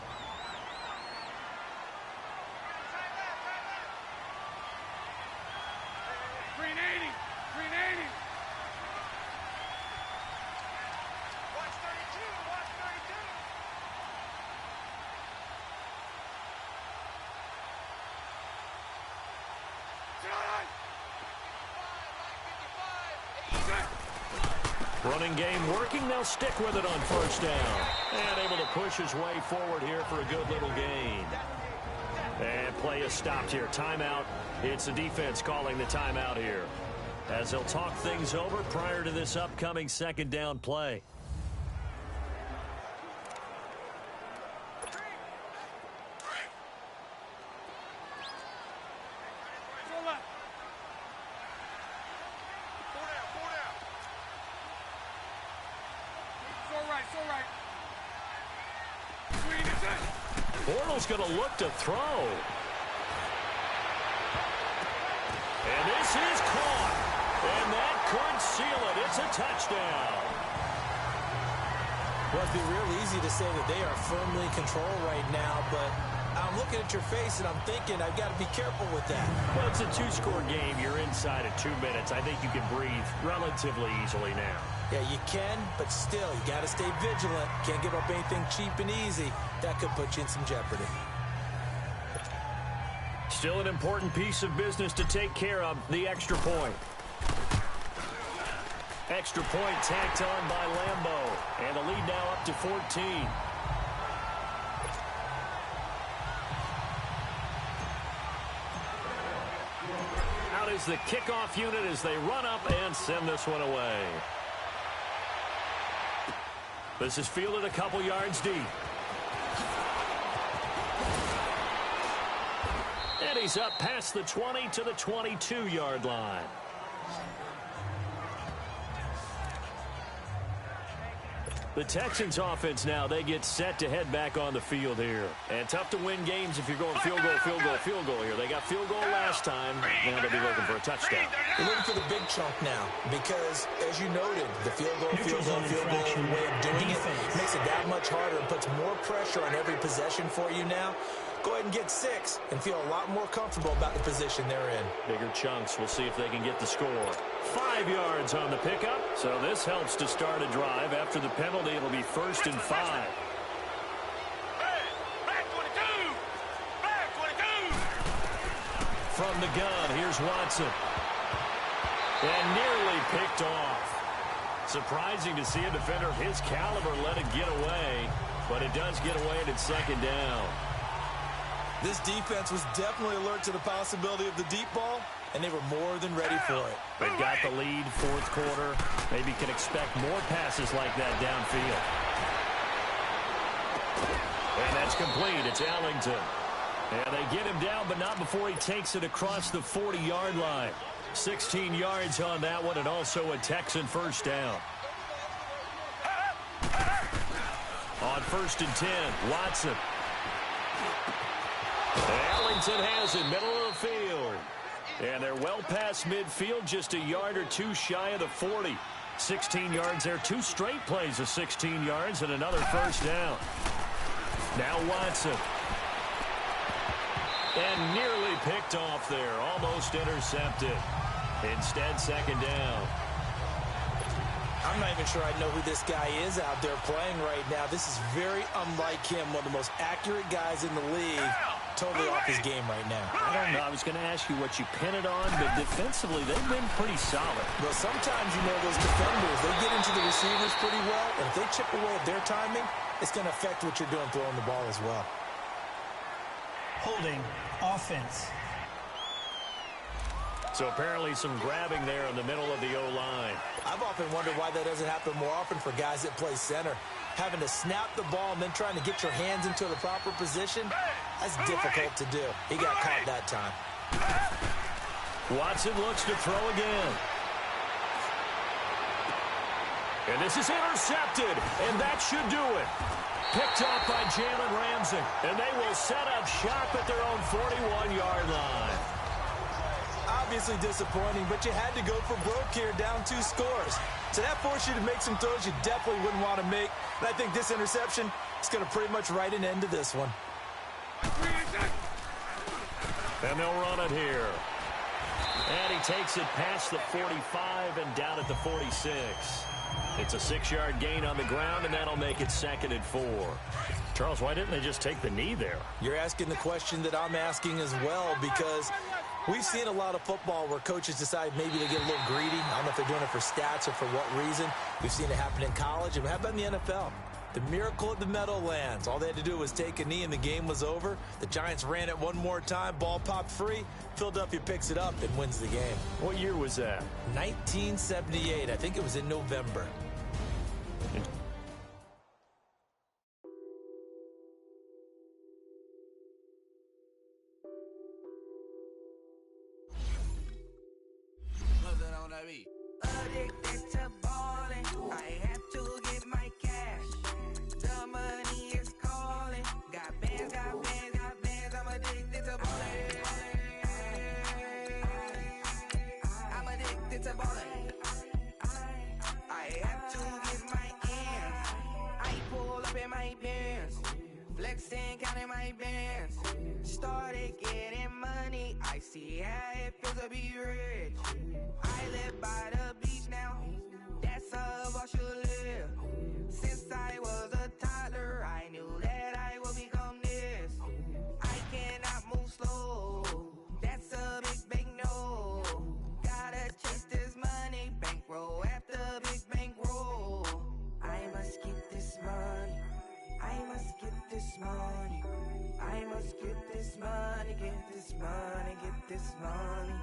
Speaker 3: Running game working. They'll stick with it on 1st down. And able to push his way forward here for a good little gain. And play is stopped here. Timeout. It's the defense calling the timeout here, as they'll talk things over prior to this upcoming 2nd down play. Bortles going to look to throw. And this is caught. And that could seal it. It's a touchdown.
Speaker 4: Well, it'd be real easy to say that they are firmly in control right now, but I'm looking at your face and I'm thinking I've got to be careful with that.
Speaker 3: Well, it's a 2-score game. You're inside of 2 minutes. I think you can breathe relatively easily now.
Speaker 4: Yeah, you can, but still, you got to stay vigilant. Can't give up anything cheap and easy. That could put you in some jeopardy.
Speaker 3: Still an important piece of business to take care of, the extra point. Extra point tacked on by Lambeau. And the lead now up to 14. Out is the kickoff unit as they run up and send this one away. This is fielded a couple yards deep. And he's up past the 20 to the 22-yard line. The Texans offense now, they get set to head back on the field here. And tough to win games if you're going field goal, field goal, field goal here. They got field goal last time. Now they'll be looking for a touchdown.
Speaker 4: They're looking for the big chunk now because, as you noted, the field goal way of doing it makes it that much harder and puts more pressure on every possession for you now. Go ahead and get 6 and feel a lot more comfortable about the position they're in.
Speaker 3: Bigger chunks. We'll see if they can get the score. 5 yards on the pickup. So this helps to start a drive. After the penalty, it'll be 1st and 5.
Speaker 10: Back 22! Back 22!
Speaker 3: From the gun, here's Watson. And nearly picked off. Surprising to see a defender of his caliber let it get away. But it does get away and it's 2nd down.
Speaker 4: This defense was definitely alert to the possibility of the deep ball, and they were more than ready for it.
Speaker 3: They've got the lead, 4th quarter. Maybe can expect more passes like that downfield. And that's complete. It's Ellington. And they get him down, but not before he takes it across the 40-yard line. 16 yards on that one, and also a Texan 1st down. On 1st and 10, Watson. Ellington has it, middle of the field. And they're well past midfield, just a yard or 2 shy of the 40. 16 yards there, 2 straight plays of 16 yards and another 1st down. Now Watson. And nearly picked off there, almost intercepted. Instead, 2nd down.
Speaker 4: I'm not even sure I know who this guy is out there playing right now. This is very unlike him, one of the most accurate guys in the league. Totally off his game right now.
Speaker 3: I don't know. I was going to ask you what you pin it on, but defensively, they've been pretty solid.
Speaker 4: Well, sometimes, those defenders, they get into the receivers pretty well, and if they chip away at their timing, it's going to affect what you're doing throwing the ball as well.
Speaker 9: Holding offense.
Speaker 3: So apparently some grabbing there in the middle of the O-line.
Speaker 4: I've often wondered why that doesn't happen more often for guys that play center. Having to snap the ball and then trying to get your hands into the proper position, that's difficult to do. He got caught that time.
Speaker 3: Watson looks to throw again. And this is intercepted, and that should do it. Picked off by Jalen Ramsey, and they will set up shop at their own 41-yard line.
Speaker 4: Obviously disappointing, but you had to go for broke here, down 2 scores. So that forced you to make some throws you definitely wouldn't want to make. And I think this interception is going to pretty much write an end to this one.
Speaker 3: And they'll run it here. And he takes it past the 45 and down at the 46. It's a 6-yard gain on the ground, and that'll make it 2nd and 4. Charles, why didn't they just take the knee there?
Speaker 4: You're asking the question that I'm asking as well, because we've seen a lot of football where coaches decide maybe they get a little greedy. I don't know if they're doing it for stats or for what reason. We've seen it happen in college, and how about in the NFL? The miracle of the Meadowlands. All they had to do was take a knee, and the game was over. The Giants ran it one more time. Ball popped free. Philadelphia picks it up and wins the game.
Speaker 3: What year was that?
Speaker 4: 1978. I think it was in November.
Speaker 11: Addicted to ballin', I have to get my cash. The money is calling. Got bands, got bands, got bands. I'm addicted to ballin'. I'm addicted to ballin'. I have to get my ends. I pull up in my pants, flexing, counting my bands. Started getting money. I see how it feels to be rich. I live by the beach now, that's how I should live. Since I was a toddler, I knew that I would become this. I cannot move slow, that's a big no. Gotta chase this money, bankroll after big bankroll. I must get this money, I must get this money. I must get this money, get this money, get this money.